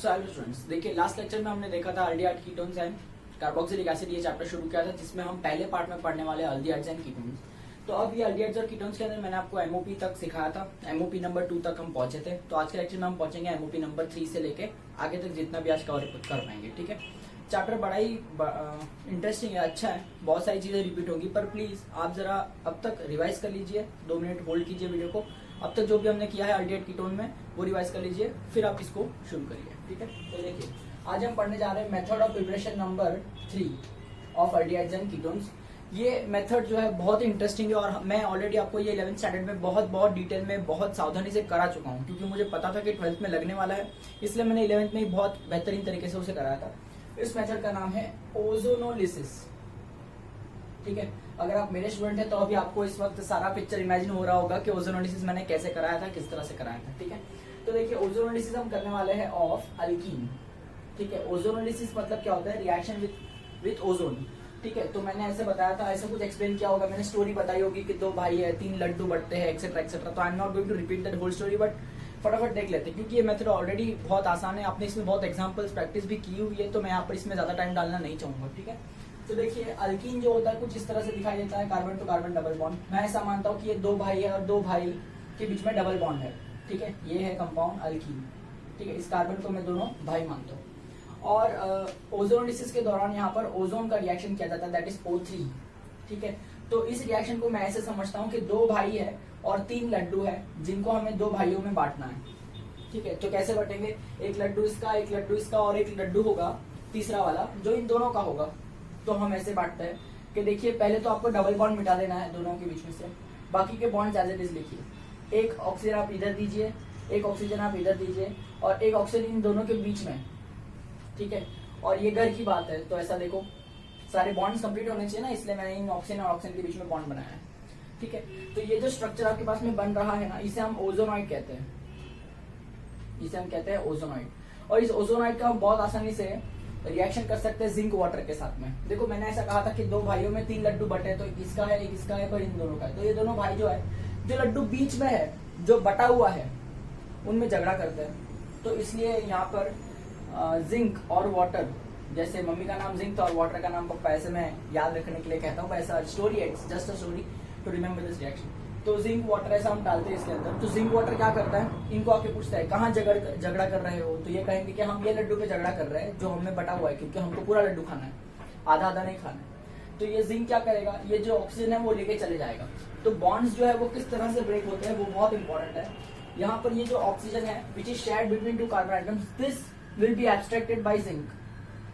So hello students, देखिए last lecture में हमने देखा था aldehyde ketones and carboxylic acid, ये चैप्टर शुरू किया था जिसमें हम पहले पार्ट में पढ़ने वाले अल्डिहाइड्स एंड कीटोन्स। तो अब ये अल्डिहाइड्स और कीटोन्स के अंदर मैंने आपको एमओपी तक सिखाया था, एमओपी नंबर 2 तक हम पहुंचे थे। तो आज के लेक्चर में हम पहुंचेंगे एमओपी नंबर 3 से लेके आगे तक जितना भी आज कवर कर पाएंगे। ठीक है, चैप्टर बड़ा ही इंटरेस्टिंग है, अच्छा है, बहुत सारी चीजें रिपीट होगी, पर प्लीज आप जरा अब तक रिवाइज कर लीजिए, 2 मिनट होल्ड कीजिए वीडियो को। अब तक जो भी हमने किया है अल्डिहाइड कीटोन में वो रिवाइज कर लीजिए, फिर आप इसको शुरू करिए। ठीक है, तो देखिए आज हम पढ़ने जा रहे हैं method of preparation number 3 of aldehydes and ketones. ये मेथड जो है बहुत ही इंटरेस्टिंग है और मैं ऑलरेडी आपको ये 11th स्टैंडर्ड में बहुत डिटेल में बहुत सावधानी से करा चुका हूँ, क्योंकि मुझे पता था कि 12th में लगने वाला है, इसलिए मैंने 11th में ही बहुत बेहतरीन तरीके से उसे कराया था। इस मेथड का नाम है ओजोनोलिसिस। ठीक है, अगर आप मेरे स्टूडेंट हैं तो अभी आपको इस वक्त सारा पिक्चर इमेजिन हो रहा होगा कि ओजोनोलिसिस मैंने कैसे कराया था, किस तरह से कराया था। ठीक है, तो देखिए ओजोनोलिसिस हम करने वाले हैं ऑफ अल्कीन। ठीक है, ओजोनोलिसिस मतलब क्या होता है, रिएक्शन विथ ओजोन। ठीक है, तो मैंने ऐसे बताया था, ऐसा कुछ एक्सप्लेन किया होगा, मैंने स्टोरी बताई होगी कि 2 भाई है, 3 लड्डू बटते हैं, एक्सेट्रा एक्सेट्रा। तो I am not going to repeat that whole story, but फटाफट देख लेते हैं क्योंकि ये मेथड ऑलरेडी बहुत आसान है, आपने इसमें बहुत एग्जांपल्स प्रैक्टिस भी की हुई है, तो मैं यहाँ पर इसमें ज्यादा टाइम डालना नहीं चाहूंगा। ठीक है, तो देखिए अल्कीन जो होता है कुछ इस तरह से दिखाई देता है, carbon to carbon double bond. मैं ऐसा मानता हूँ कि ये 2 भाई है और 2 भाई के बीच में डबल बॉन्ड है। ठीक है, ये है कंपाउंड अल्कीन। ठीक है, इस कार्बन को मैं दोनों भाई मानता हूँ। और ओजोनोलिसिस के दौरान यहाँ पर ओजोन का रिएक्शन किया जाता है, दैट इज O3। ठीक है, तो इस रिएक्शन को मैं ऐसे समझता हूँ कि 2 भाई है और 3 लड्डू है, जिनको हमें 2 भाइयों में बांटना है। ठीक है, तो कैसे बांटेंगे, एक लड्डू इसका, एक लड्डू इसका और एक लड्डू होगा तीसरा वाला जो इन दोनों का होगा। तो हम ऐसे बांटते हैं कि देखिए पहले तो आपको डबल बॉन्ड मिटा देना है दोनों के बीच में से, बाकी के बॉन्ड एज इट इज लिखिए। एक ऑक्सीजन आप इधर दीजिए, एक ऑक्सीजन आप इधर दीजिए और एक ऑक्सीजन इन दोनों के बीच में। ठीक है, और ये घर की बात है, तो ऐसा देखो सारे बॉन्ड्स कंप्लीट होने चाहिए ना, इसलिए मैंने इन ऑक्सीजन और ऑक्सीजन के बीच में बॉन्ड बनाया है। ठीक है, तो ये जो स्ट्रक्चर आपके पास में बन रहा है ना, इसे हम ओजोनॉइड कहते हैं, इसे हम कहते हैं ओजोनॉइड। और इस ओजोनॉइड का हम बहुत आसानी से रिएक्शन कर सकते हैं जिंक वाटर के साथ में। देखो मैंने ऐसा कहा था कि 2 भाइयों में 3 लड्डू बटे, तो एक इसका है, एक इसका है, पर इन दोनों का है। तो ये दोनों भाई जो है, जो लड्डू बीच में है, जो बटा हुआ है, उनमें झगड़ा करते हैं। तो इसलिए यहाँ पर जिंक और वाटर, जैसे मम्मी का नाम जिंक था और वाटर का नाम पप्पा, ऐसे मैं याद रखने के लिए कहता हूँ, ऐसा स्टोरी है, just a story to remember this reaction. तो जिंक वाटर ऐसा हम डालते हैं इसके अंदर। तो जिंक वाटर क्या करता है, इनको आके पूछता है कहाँ झगड़ा कर रहे हो, तो ये कहेंगे कि हम ये लड्डू पे झगड़ा कर रहे हैं जो हमें बटा हुआ है, क्योंकि हमको पूरा लड्डू खाना है, आधा आधा नहीं खाना है। तो ये जिंक क्या करेगा, ये जो ऑक्सीजन है वो लेके चले जाएगा। तो बॉन्ड्स जो है वो किस तरह से ब्रेक होते हैं वो बहुत इंपॉर्टेंट है। यहाँ पर ये जो ऑक्सीजन है which is shared between 2 carbon atoms, this will be abstracted by zinc.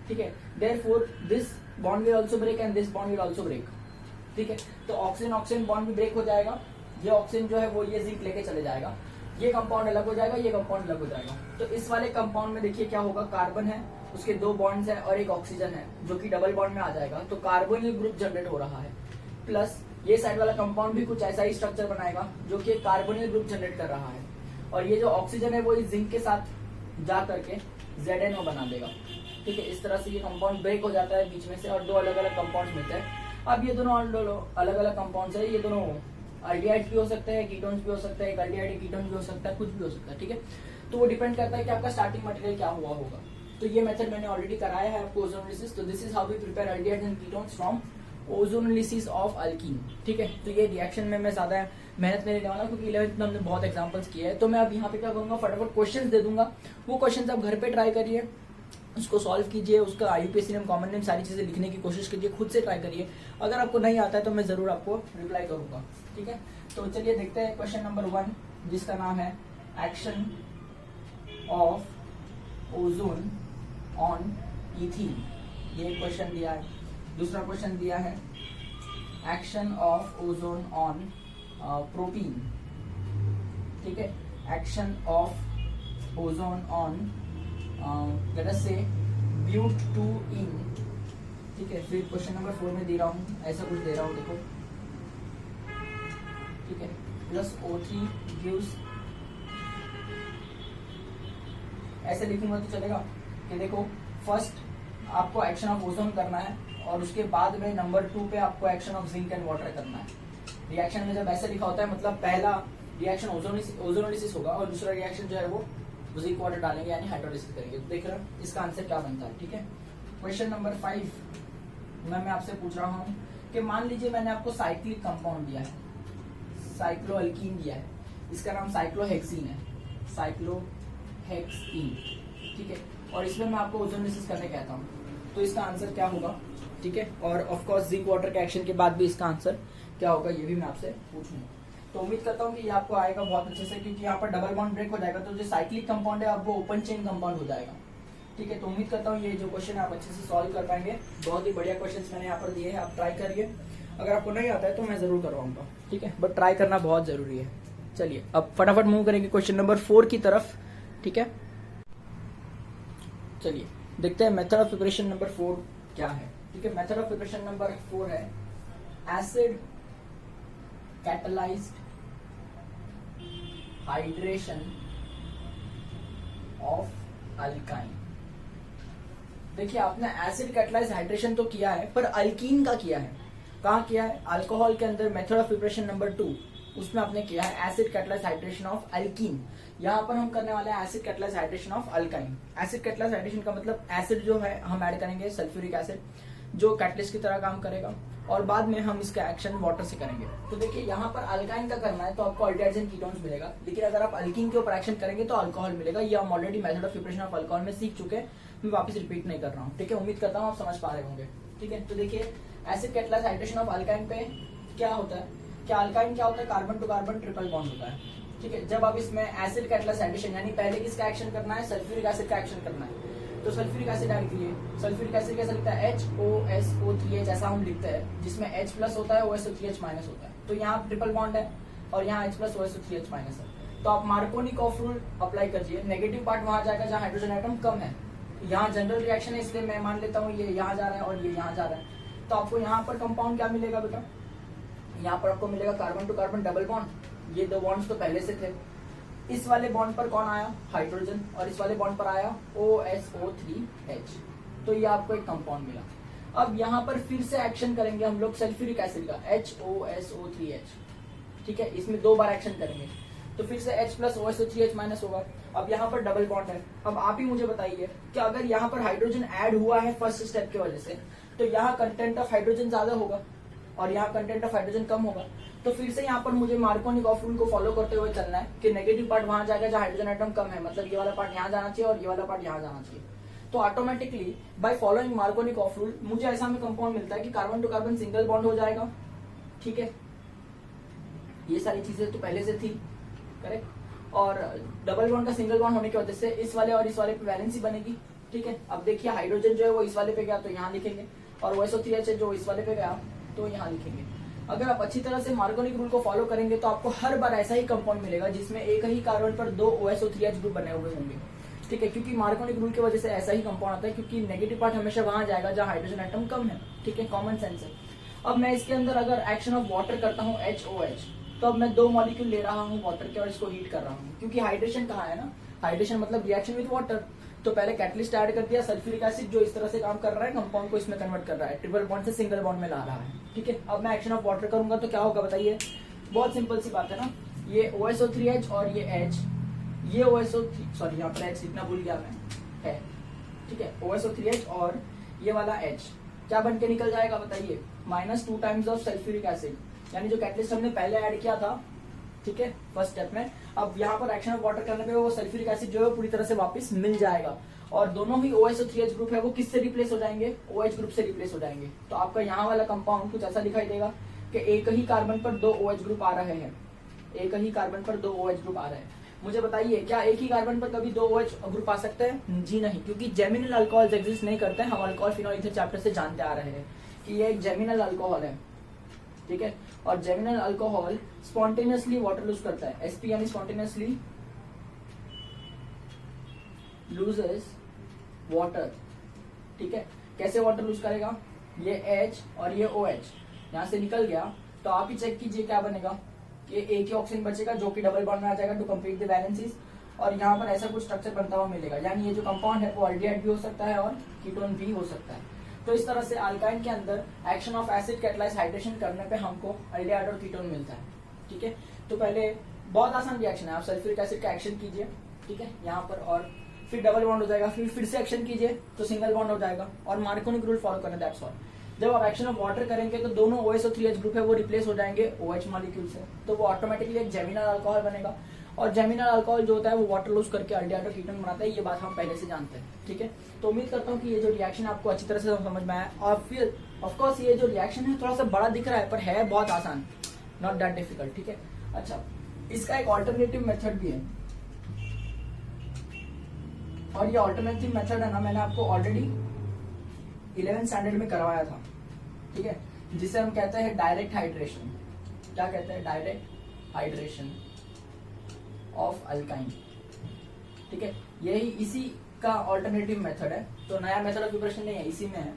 ठीक है, therefore this bond will also break and this bond will also break. ठीक है, तो ऑक्सीजन ऑक्सीजन बॉन्ड भी ब्रेक हो जाएगा, ये ऑक्सीजन जो है वो ये जिंक लेके चले जाएगा, ये कंपाउंड अलग हो जाएगा, ये कंपाउंड अलग हो जाएगा। तो इस वाले कंपाउंड में देखिए क्या होगा, कार्बन है, उसके 2 बॉन्ड्स है और एक ऑक्सीजन है जो कि डबल बॉन्ड में आ जाएगा, तो कार्बोनिल ग्रुप जनरेट हो रहा है। प्लस ये साइड वाला कंपाउंड भी कुछ ऐसा ही स्ट्रक्चर बनाएगा जो कि कार्बोनिल ग्रुप जनरेट कर रहा है, और ये जो ऑक्सीजन है वो इस जिंक के साथ जा करके ZNO बना देगा। ठीक है, इस तरह से ये कंपाउंड ब्रेक हो जाता है बीच में से और 2 अलग अलग कंपाउंड्स मिलते हैं। अब ये दोनों अलग अलग कंपाउंड्स है, ये दोनों अल्डिहाइड्स भी हो सकते हैं, कीटोन्स भी हो सकते हैं, एक अल्डिहाइड एक कीटोन भी हो सकता है, कुछ भी हो सकता है। ठीक है, तो वो डिपेंड करता है कि आपका स्टार्टिंग मटेरियल क्या हुआ होगा। तो ये मेथड मैंने ऑलरेडी कराया है आपको ओजोनोलिसिस। तो this is how we prepare aldehydes and ketones from ozonolysis of alkene. ठीक है, तो ये रिएक्शन में मैं ज्यादा मेहनत नहीं लेने वाला क्योंकि 11th में हमने बहुत एग्जांपल्स किए हैं। तो मैं अब यहाँ पे क्या करूंगा, फटाफट क्वेश्चंस दे दूंगा, वो क्वेश्चंस आप घर पे ट्राई करिए, उसको सॉल्व कीजिए, उसका IUPAC नेम, कॉमन नेम, सारी चीजें लिखने की कोशिश कीजिए, खुद से ट्राई करिए। अगर आपको नहीं आता है तो मैं जरूर आपको रिप्लाई करूंगा। ठीक है, तो चलिए देखते हैं क्वेश्चन नंबर 1, जिसका नाम है action of ozone on ethene. ये क्वेश्चन दिया है। दूसरा क्वेश्चन दिया है action of ozone on protein. ठीक है, action of ozone on let us से ब्यूटूइन। ठीक है, फिर क्वेश्चन नंबर 4 में दे रहा हूँ, ऐसा कुछ दे रहा हूँ, देखो। ठीक है, प्लस O3 गिव्स, ऐसे लिखूंगा तो चलेगा कि देखो फर्स्ट आपको एक्शन ऑफ ओजोन करना है और उसके बाद में नंबर 2 पे आपको action of zinc and water करना है। रिएक्शन में जब ऐसे लिखा होता है मतलब पहला रिएक्शन ओजोनोलिसिस होगा और दूसरा रिएक्शन जो है वो ज़िंक वाटर डालेंगे यानी हाइड्रोलाइसिस करेंगे। तो देख रहे हैं इसका आंसर क्या बनता है। ठीक है, क्वेश्चन नंबर 5 मैं आपसे पूछ रहा हूँ कि मान लीजिए मैंने आपको साइक्लिक कंपाउंड दिया है, साइक्लोअल्कीन दिया है, इसका नाम साइक्लोहेक्सीन है, साइक्लोहेक्सीन। ठीक है, और इसमें मैं आपको ओजोनोलिसिस करने कहता हूँ, तो इसका आंसर क्या होगा। ठीक है, और ऑफ कोर्स जिंक वाटर के एक्शन के बाद भी इसका आंसर क्या होगा ये भी मैं आपसे पूछूंगा। तो उम्मीद करता हूँ कि ये आपको आएगा बहुत अच्छे से, क्योंकि यहाँ पर डबल बॉन्ड ब्रेक हो जाएगा, तो जो साइक्लिक कंपाउंड है अब वो ओपन चेन कंपाउंड हो जाएगा। ठीक है, तो उम्मीद करता हूँ ये जो क्वेश्चन आप अच्छे से सॉल्व कर पाएंगे। बहुत ही बढ़िया क्वेश्चन मैंने यहाँ पर दिए हैं, आप ट्राई करिए। अगर आपको नहीं आता है तो मैं जरूर करवाऊंगा। ठीक है, बट ट्राई करना बहुत जरूरी है। चलिए अब फटाफट मूव करेंगे क्वेश्चन नंबर 4 की तरफ। ठीक है, चलिए देखते हैं मेथड ऑफ प्रिपरेशन नंबर 4 क्या है। ठीक है, मेथड ऑफ प्रिपरेशन नंबर 4 है acid catalysed hydration of alkyne. देखिए आपने एसिड कैटलाइज्ड हाइड्रेशन तो किया है, पर अल्कीन का किया है। कहाँ किया है? अल्कोहल के अंदर मेथड ऑफ प्रिपरेशन नंबर 2 उसमें आपने किया है acid catalysed hydration of alkyne. यहाँ पर हम करने वाले हैं acid catalysed hydration of alkyne. Acid catalysed hydration का मतलब एसिड जो है हम ऐड करेंगे सल्फ्यूरिक एसिड जो कैटलिस्ट की तरह काम करेगा, और बाद में हम इसका एक्शन वाटर से करेंगे। तो देखिए यहाँ पर अल्काइन का करना है तो आपको अल्डिहाइड्स एंड कीटोन्स मिलेगा, लेकिन अगर आप अल्कीन के ऊपर एक्शन करेंगे तो अल्कोहल मिलेगा। ये हम already method of preparation of alcohol में सीख चुके हैं, मैं वापस रिपीट नहीं कर रहा हूँ। ठीक है, उम्मीद करता हूँ आप समझ पा रहे होंगे। ठीक है, तो देखिए acid catalysed hydration of alkyne पे क्या होता है, क्या अल्काइन क्या होता है, carbon to carbon triple bond होता है। ठीक है, जब आप इसमें एसिड कैटलाइज्ड हाइड्रेशन यानी पहले किसका एक्शन करना है, सल्फ्यूरिक एसिड का एक्शन करना है, तो सल्फ्यूरिक एसिड ऐड कीजिए। सल्फ्यूरिक एसिड कैसे लिखता है, HOSO3H ऐसा हम लिखते हैं, जिसमें H प्लस होता है OSO3H माइनस होता है। तो यहाँ ट्रिपल बॉन्ड है और यहाँ H प्लस OSO3H माइनस है। तो आप मार्कोनिकॉफ रूल अप्लाई करिए, नेगेटिव पार्ट वहां जाएगा जहाँ हाइड्रोजन एटम कम है। यहाँ जनरल रिएक्शन है, इसलिए मैं मान लेता हूँ ये यहाँ जा रहा है और ये यहाँ जा रहा है। तो आपको यहाँ पर कंपाउंड क्या मिलेगा बेटा, यहाँ पर आपको मिलेगा carbon to carbon double bond. ये दो बॉन्ड्स तो पहले से थे। इस वाले बॉन्ड पर कौन आया, हाइड्रोजन, और इस वाले बॉन्ड पर आया OSO3H। तो ये आपको एक कंपाउंड मिला। अब यहाँ पर फिर से एक्शन करेंगे हम लोग सल्फ्यूरिक एसिड का HOSO3H। ठीक है, इसमें 2 बार एक्शन करेंगे तो फिर से H प्लस OSO3H माइनस होगा। अब यहाँ पर डबल बॉन्ड है। अब आप ही मुझे बताइए कि अगर यहाँ पर हाइड्रोजन ऐड हुआ है फर्स्ट स्टेप की वजह से, तो यहाँ कंटेंट ऑफ हाइड्रोजन ज्यादा होगा और यहाँ कंटेंट ऑफ हाइड्रोजन कम होगा। तो फिर से यहाँ पर मुझे मार्कोनिकॉफ रूल को फॉलो करते हुए चलना है कि नेगेटिव पार्ट वहां जाएगा जहाँ हाइड्रोजन एटम कम है, मतलब ये वाला पार्ट यहाँ जाना चाहिए और ये वाला पार्ट यहाँ जाना चाहिए। तो automatically by following Markovnikov rule मुझे ऐसा में कंपाउंड मिलता है कि carbon to carbon single bond हो जाएगा। ठीक है, ये सारी चीजें तो पहले से थी, करेक्ट। और डबल बॉन्ड का सिंगल बॉन्ड होने की वजह से इस वाले और इस वाले पे वैलेंसी बनेगी। ठीक है, अब देखिए हाइड्रोजन जो है वो इस वाले पे गया तो यहाँ लिखेंगे, और OSO3H जो इस वाले पे गया तो यहाँ लिखेंगे। अगर आप अच्छी तरह से मार्कोनिक रूल को फॉलो करेंगे तो आपको हर बार ऐसा ही कंपाउंड मिलेगा जिसमें एक ही कार्बन पर 2 OSO3H ग्रुप बने हुए होंगे। ठीक है, क्योंकि मार्कोनिक रूल की वजह से ऐसा ही कंपाउंड आता है, क्योंकि नेगेटिव पार्ट हमेशा वहां जाएगा जहां हाइड्रोजन एटम कम है। ठीक है, कॉमन सेंस है। अब मैं इसके अंदर अगर एक्शन ऑफ वाटर करता हूँ HOH, तो अब मैं 2 मॉलिक्यूल ले रहा हूँ वाटर के और इसको हीट कर रहा हूँ, क्योंकि हाइड्रेशन कहाँ है ना, हाइड्रेशन मतलब रिएक्शन विद वाटर। तो पहले कैटलिस्ट ऐड कर दिया सल्फ्यूरिक एसिड जो इस तरह से काम कर रहा है, कंपाउंड को इसमें कन्वर्ट कर रहा है, ट्रिपल बॉन्ड से सिंगल बॉन्ड में ला रहा है। ठीक है, अब मैं एक्शन ऑफ वाटर करूंगा तो क्या होगा बताइए, बहुत सिंपल सी बात है ना, ये OSO3H और ये H, ये सॉरी यहाँ पर H लिखना भूल गया मैं, है। ठीक है, OSO3H और ये वाला H क्या बन के निकल जाएगा बताइए, -2 टाइम्स ऑफ सल्फ्यूरिक एसिड, यानी जो कैटलिस्ट हमने पहले ऐड किया था। ठीक है, फर्स्ट स्टेप में, अब यहाँ पर एक्शन ऑफ वाटर करने पे वो सल्फ्यूरिक एसिड जो है पूरी तरह से वापस मिल जाएगा, और दोनों ही OSO3H ग्रुप है वो किससे रिप्लेस हो जाएंगे, OH ग्रुप से रिप्लेस हो जाएंगे। तो आपका यहाँ वाला कंपाउंड कुछ ऐसा दिखाई देगा कि एक ही कार्बन पर 2 OH ग्रुप आ रहे हैं, एक ही कार्बन पर 2 OH ग्रुप आ रहे हैं। मुझे बताइए क्या एक ही कार्बन पर कभी 2 OH ग्रुप आ सकते हैं? जी नहीं, क्योंकि जेमिनल अल्कोहल एग्जिस्ट नहीं करते हैं। हम अल्कोहल फिनोल ईथर चैप्टर से जानते आ रहे हैं कि ये एक जेमिनल अल्कोहल है। ठीक है, और geminal alcohol spontaneously water lose करता है, SP यानी स्पॉन्टेनियसली लूजेस वाटर। ठीक है, कैसे वाटर लूज करेगा, ये H और ये OH यहाँ से निकल गया, तो आप ही चेक कीजिए क्या बनेगा, कि एक ही ऑक्सीजन बचेगा जो कि डबल बॉन्ड में आ जाएगा टू कंप्लीट द वैलेंसीज, और यहाँ पर ऐसा कुछ स्ट्रक्चर बनता हुआ मिलेगा, यानी ये जो कंपाउंड है वो अल्डिहाइड भी हो सकता है और कीटोन भी हो सकता है। तो इस तरह से अल्काइन के अंदर action of acid catalysed hydration करने पे हमको अल्डिहाइड और कीटोन मिलता है। ठीक है, तो पहले बहुत आसान रिएक्शन है। आप सल्फ्यूरिक एसिड का एक्शन कीजिए, ठीक है, यहाँ पर, और फिर डबल बॉन्ड हो जाएगा, फिर से एक्शन कीजिए तो सिंगल बॉन्ड हो जाएगा, और मार्कोनिक रूल फॉलो करना, दैट्स ऑल। जब आप एक्शन ऑफ वाटर करेंगे तो दोनों OH और 3H ग्रुप है वो रिप्लेस हो जाएंगे OH मॉलिक्यूल से, तो वो ऑटोमेटिकली एक जेमिनल अल्कोहल बनेगा, और जेमिनल अल्कोहल जो होता है वो वाटर लूज करके अल्डिहाइड और कीटोन बनाता है। ये बात हम पहले से जानते हैं, ठीक है। तो उम्मीद करता हूँ कि ये जो रिएक्शन आपको अच्छी तरह से समझ में आया, और फिर ऑफकोर्स ये जो रिएक्शन है थोड़ा सा बड़ा दिख रहा है पर है बहुत आसान, नॉट दैट डिफिकल्ट, ठीक है। अच्छा, इसका एक ऑल्टरनेटिव मेथड भी है, और ये ऑल्टरनेटिव मेथड है ना, मैंने आपको ऑलरेडी 11th स्टैंडर्ड में करवाया था, ठीक है, जिसे हम कहते हैं डायरेक्ट हाइड्रेशन। क्या कहते हैं? डायरेक्ट हाइड्रेशन ऑफ अल्काइन, ठीक है। यही इसी का ऑल्टरनेटिव मेथड है। तो नया मेथड ऑफ प्रिपरेशन नहीं है, इसी में है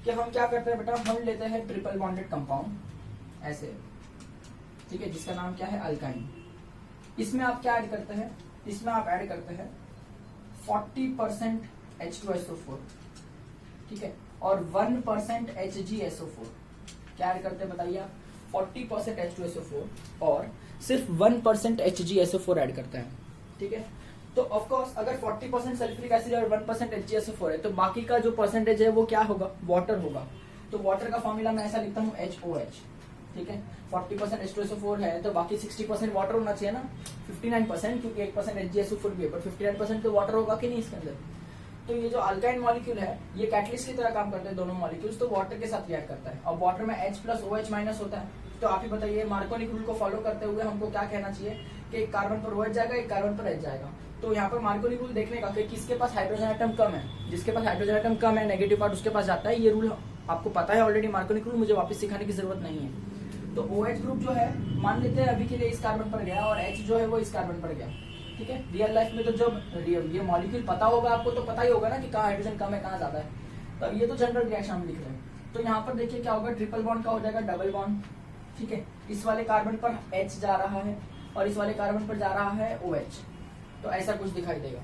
कि हम क्या करते हैं बेटा, हम लेते हैं ट्रिपल बॉन्डेड कंपाउंड ऐसे, ठीक है, जिसका नाम क्या है? अल्काइन। इसमें आप क्या ऐड करते हैं? इसमें आप ऐड करते हैं 40% H2SO4, ठीक है, और 1% HgSO4। क्या ऐड करते हैं बताइए आप? 40% H2SO4 और सिर्फ 1% HgSO4 ऐड करते हैं, ठीक है। तो ऑफ कोर्स अगर 40% सल्फ्यूरिक एसिड और 1% HgSO4 है तो बाकी का जो परसेंटेज है वो क्या होगा? वाटर होगा। तो वाटर का फॉर्मूला मैं ऐसा लिखता हूँ HOH, ठीक है। 40% H2SO4 है तो बाकी 60% वाटर होना चाहिए ना, 59%, क्योंकि 1% HgSO4 भी है, पर 59% तो वाटर होगा कि नहीं इसके अंदर। तो ये जो अल्काइन मॉलिक्यूल है ये कैटलिस्ट की तरह काम करते हैं दोनों मॉलिक्यूल्स, तो वाटर के साथ रिएक्ट करता है, और वाटर में H प्लस OH माइनस होता है। तो आप ही बताइए, मार्कोनिक रूल को फॉलो करते हुए हमको क्या कहना चाहिए कि एक कार्बन पर OH जाएगा, एक कार्बन पर H जाएगा। तो यहाँ पर मार्कोनिक रूल देखने का कि किसके पास हाइड्रोजन एटम कम है, जिसके पास हाइड्रोजन एटम कम है नेगेटिव पार्ट उसके पास जाता है। ये रूल आपको पता है ऑलरेडी, मार्कोनिक रूल मुझे वापस सिखाने की जरूरत नहीं है। तो OH ग्रुप जो है मान लेते हैं अभी के लिए इस कार्बन पर गया, और H जो है वो इस कार्बन पर गया, ठीक है। रियल लाइफ में तो जब ये मॉलिक्यूल पता होगा आपको तो पता ही होगा ना कि कहाँ हाइड्रोजन कम है कहाँ ज्यादा है। तो ये तो जनरल रिएक्शन हम लिख रहे हैं। तो यहाँ पर देखिए क्या होगा, ट्रिपल बॉन्ड का हो जाएगा डबल बॉन्ड, ठीक है। इस वाले कार्बन पर H जा रहा है और इस वाले कार्बन पर जा रहा है OH, तो ऐसा कुछ दिखाई देगा,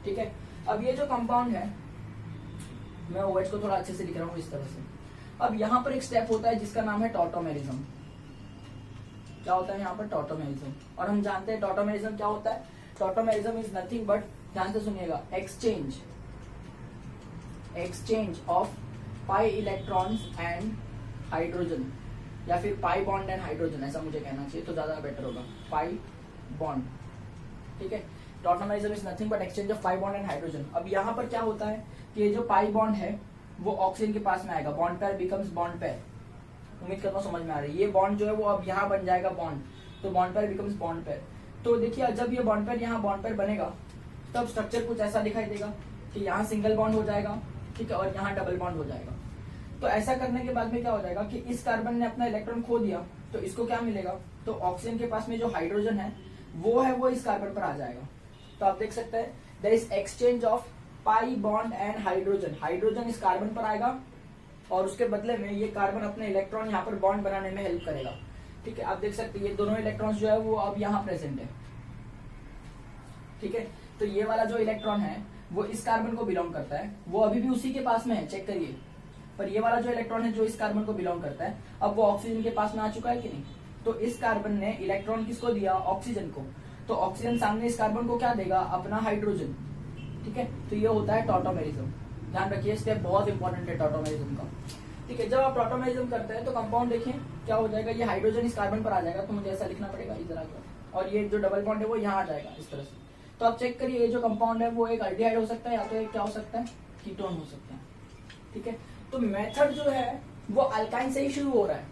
ठीक है। अब ये जो कंपाउंड है, मैं OH को थोड़ा अच्छे से लिख रहा हूँ इस तरह से। अब यहाँ पर एक स्टेप होता है जिसका नाम है टॉटोमेरिज्म। क्या होता है यहाँ पर? टॉटोमेरिज्म। और हम जानते हैं टॉटोमेरिज्म क्या होता है। टॉटोमेरिज्म इज नथिंग बट, ध्यान से सुनिएगा, exchange of pi electrons and hydrogen, या फिर पाई बॉन्ड एंड हाइड्रोजन, ऐसा मुझे कहना चाहिए तो ज्यादा बेटर होगा, पाई बॉन्ड, ठीक है। Tautomerism is nothing but exchange of pi bond and hydrogen. अब यहाँ पर क्या होता है कि ये जो पाई बॉन्ड है वो ऑक्सीजन के पास में आएगा, bond pair becomes bond pair. उम्मीद करता हूँ समझ में आ रही है। ये बॉन्ड जो है वो अब यहाँ बन जाएगा बॉन्ड, तो bond pair becomes bond pair. तो देखिए जब ये बॉन्ड पेयर यहाँ बॉन्ड पेयर बनेगा तब स्ट्रक्चर कुछ ऐसा दिखाई देगा कि यहाँ सिंगल बॉन्ड हो जाएगा, ठीक है, और यहाँ डबल बॉन्ड हो जाएगा। तो ऐसा करने के बाद में क्या हो जाएगा कि इस कार्बन ने अपना इलेक्ट्रॉन खो दिया, तो इसको क्या मिलेगा? तो ऑक्सीजन के पास में जो हाइड्रोजन है वो इस कार्बन पर आ जाएगा। तो आप देख सकते हैं there is exchange of pi bond and hydrogen. Hydrogen इस कार्बन पर आएगा और उसके बदले में ये कार्बन अपने इलेक्ट्रॉन यहाँ पर बॉन्ड बनाने में हेल्प करेगा, ठीक है। आप देख सकते हैं ये दोनों इलेक्ट्रॉन्स जो है वो अब यहाँ प्रेजेंट है, ठीक है। तो ये वाला जो इलेक्ट्रॉन है वो इस कार्बन को बिलोंग करता है, वो अभी भी उसी के पास में है, चेक करिए। पर ये वाला जो इलेक्ट्रॉन है जो इस कार्बन को बिलोंग करता है, अब वो ऑक्सीजन के पास में आ चुका है कि नहीं। तो इस कार्बन ने इलेक्ट्रॉन किसको दिया? ऑक्सीजन को। तो ऑक्सीजन सामने इस कार्बन को क्या देगा? अपना हाइड्रोजन, ठीक है। तो ये होता है टॉटोमेरिज्म। ध्यान रखिए, स्टेप बहुत इंपॉर्टेंट है टॉटोमेरिज्म का, ठीक है। जब आप टॉटोमेरिज्म करते हैं तो कंपाउंड देखिए क्या हो जाएगा, ये हाइड्रोजन इस कार्बन पर आ जाएगा, तो मुझे ऐसा लिखना पड़ेगा इधर आकर, और ये जो डबल बॉन्ड है वो यहाँ आ जाएगा इस तरह से। तो आप चेक करिए ये जो कंपाउंड है वो एक अल्डिहाइड हो सकता है या तो एक क्या हो सकता है? कीटोन हो सकता है, ठीक है। तो मेथड जो है वो अल्काइन से ही शुरू हो रहा है।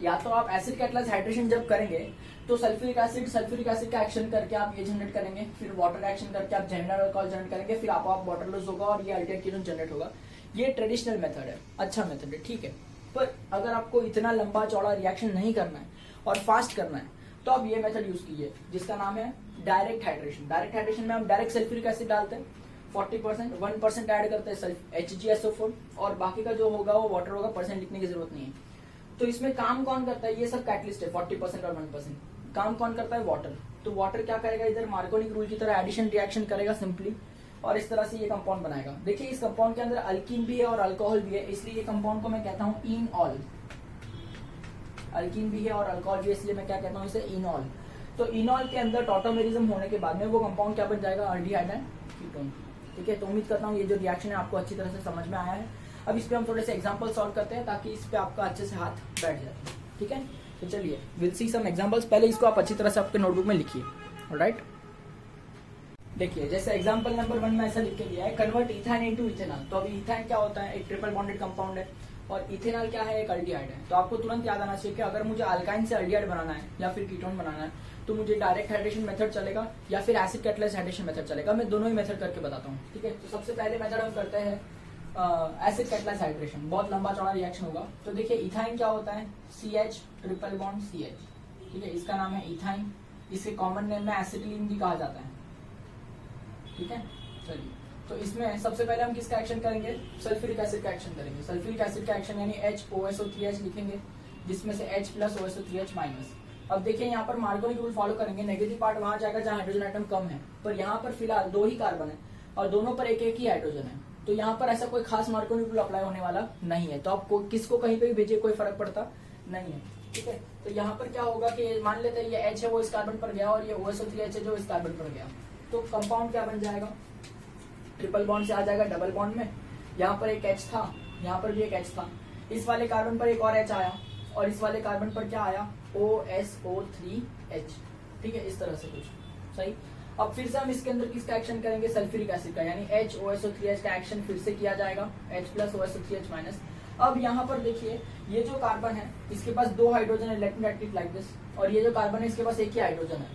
या तो आप एसिड कैटलाइज हाइड्रेशन जब करेंगे तो सल्फ्यूरिक एसिड का एक्शन करके आप ये जनरेट करेंगे, फिर वाटर एक्शन करके आप जेमिनल अल्कोहल जनरेट करेंगे, फिर आप वाटर लॉस होगा और ये अल्डिहाइड कीटोन जनरेट होगा। ये ट्रेडिशनल मेथड है, अच्छा मेथड है, ठीक है। पर अगर आपको इतना लंबा चौड़ा रिएक्शन नहीं करना है और फास्ट करना है तो आप ये मेथड यूज कीजिए जिसका नाम है डायरेक्ट हाइड्रेशन। डायरेक्ट हाइड्रेशन में हम डायरेक्ट सल्फ्यूरिक एसिड डालते हैं 40%, 1% ऐड करते हैं HgSO4 और बाकी का जो होगा वो वाटर होगा, परसेंट लिखने की जरूरत नहीं है। तो इसमें काम कौन करता है? ये सब कैटलिस्ट है, 40% और 1%। काम कौन करता है? वाटर। तो वाटर क्या करेगा? इधर मार्कोनिक रूल की तरह एडिशन रिएक्शन करेगा सिंपली, और इस तरह से ये कंपाउंड बनाएगा। देखिए इस कंपाउंड के अंदर अल्कीन भी है और अल्कोहल भी है, इसलिए ये कंपाउंड को मैं कहता हूँ इनऑल। अल्कीन भी है और अल्कोहल भी है, इसलिए मैं क्या कहता हूँ इसे इनऑल। तो इनॉल के अंदर टॉटोमेरिज्म होने के बाद में वो कंपाउंड क्या बन जाएगा, अल्डिहाइड एंड कीटोन। ठीक है, तो उम्मीद करता हूँ ये जो रिएक्शन है आपको अच्छी तरह से समझ में आया है। अब इस पे हम थोड़े से एग्जांपल सॉल्व करते हैं ताकि इस पे आपका अच्छे से हाथ बैठ जाए। ठीक है, तो चलिए विल सी सम एग्जांपल्स। पहले इसको आप अच्छी तरह से आपके नोटबुक में लिखिए। ऑलराइट, देखिए जैसे एग्जांपल नंबर 1 में ऐसा लिख के दिया है, कन्वर्ट इथाइन इनटू इथेनॉल। तो अभी इथाइन क्या होता है, एक ट्रिपल बॉन्डेड कंपाउंड है, और इथेनॉल क्या है, एक अल्डिहाइड है। तो आपको तुरंत याद आना चाहिए कि अगर मुझे अल्काइन से अल्डिहाइड बनाना है या फिर कीटोन बनाना है तो मुझे डायरेक्ट हाइड्रेशन मेथड चलेगा या फिर एसिड कैटलाइज्ड हाइड्रेशन मेथड चलेगा। मैं दोनों ही मेथड करके बताता हूँ। ठीक है, तो सबसे पहले मेथड हम करते हैं एसिड कैटलाइज्ड हाइड्रेशन। बहुत लंबा चौड़ा रिएक्शन होगा। तो देखिए इथाइन क्या होता है, CH ट्रिपल बॉन्ड CH। ठीक है, इसका नाम है इथाइन। इसके कॉमन नेम में एसिटिलीन भी कहा जाता है। ठीक है, चलिए तो इसमें सबसे पहले हम किसका एक्शन करेंगे, सल्फ्यूरिक एसिड का एक्शन करेंगे। सल्फ्यूरिक एसिड का एक्शन यानी HOSO3H लिखेंगे, जिसमें से H प्लस OSO3H माइनस। अब देखिए यहाँ पर मार्कोनी रूल फॉलो करेंगे। नेगेटिव पार्ट वहां जाएगा जहाँ हाइड्रोजन आइटम कम है, पर यहाँ पर फिलहाल 2 ही कार्बन है और दोनों पर एक एक ही हाइड्रोजन है। तो यहाँ पर ऐसा कोई खास मार्कोनी रूल अप्लाई होने वाला नहीं है। तो आप किसको कहीं पे भी भेजिए कोई फर्क पड़ता नहीं है। ठीक है, तो यहाँ पर क्या होगा कि मान लेते हैं ये H है वो इस कार्बन पर गया और ये OSO3H है जो इस कार्बन पर गया। तो कंपाउंड क्या बन जाएगा, ट्रिपल बॉन्ड से आ जाएगा डबल बॉन्ड में। यहाँ पर एक H था, यहाँ पर भी एक H था, इस वाले कार्बन पर एक और H आया और इस वाले कार्बन पर क्या आया, OSO3H। ठीक है, इस तरह से कुछ सही। अब फिर से हम इसके अंदर किसका एक्शन करेंगे, सल्फ्यूरिक एसिड का, यानी HOSO3H का एक्शन फिर से किया जाएगा, H प्लस OSO3H माइनस। अब यहाँ पर देखिए ये जो कार्बन है इसके पास 2 हाइड्रोजन है, late me right it like this, और ये जो कार्बन है इसके पास एक ही हाइड्रोजन है,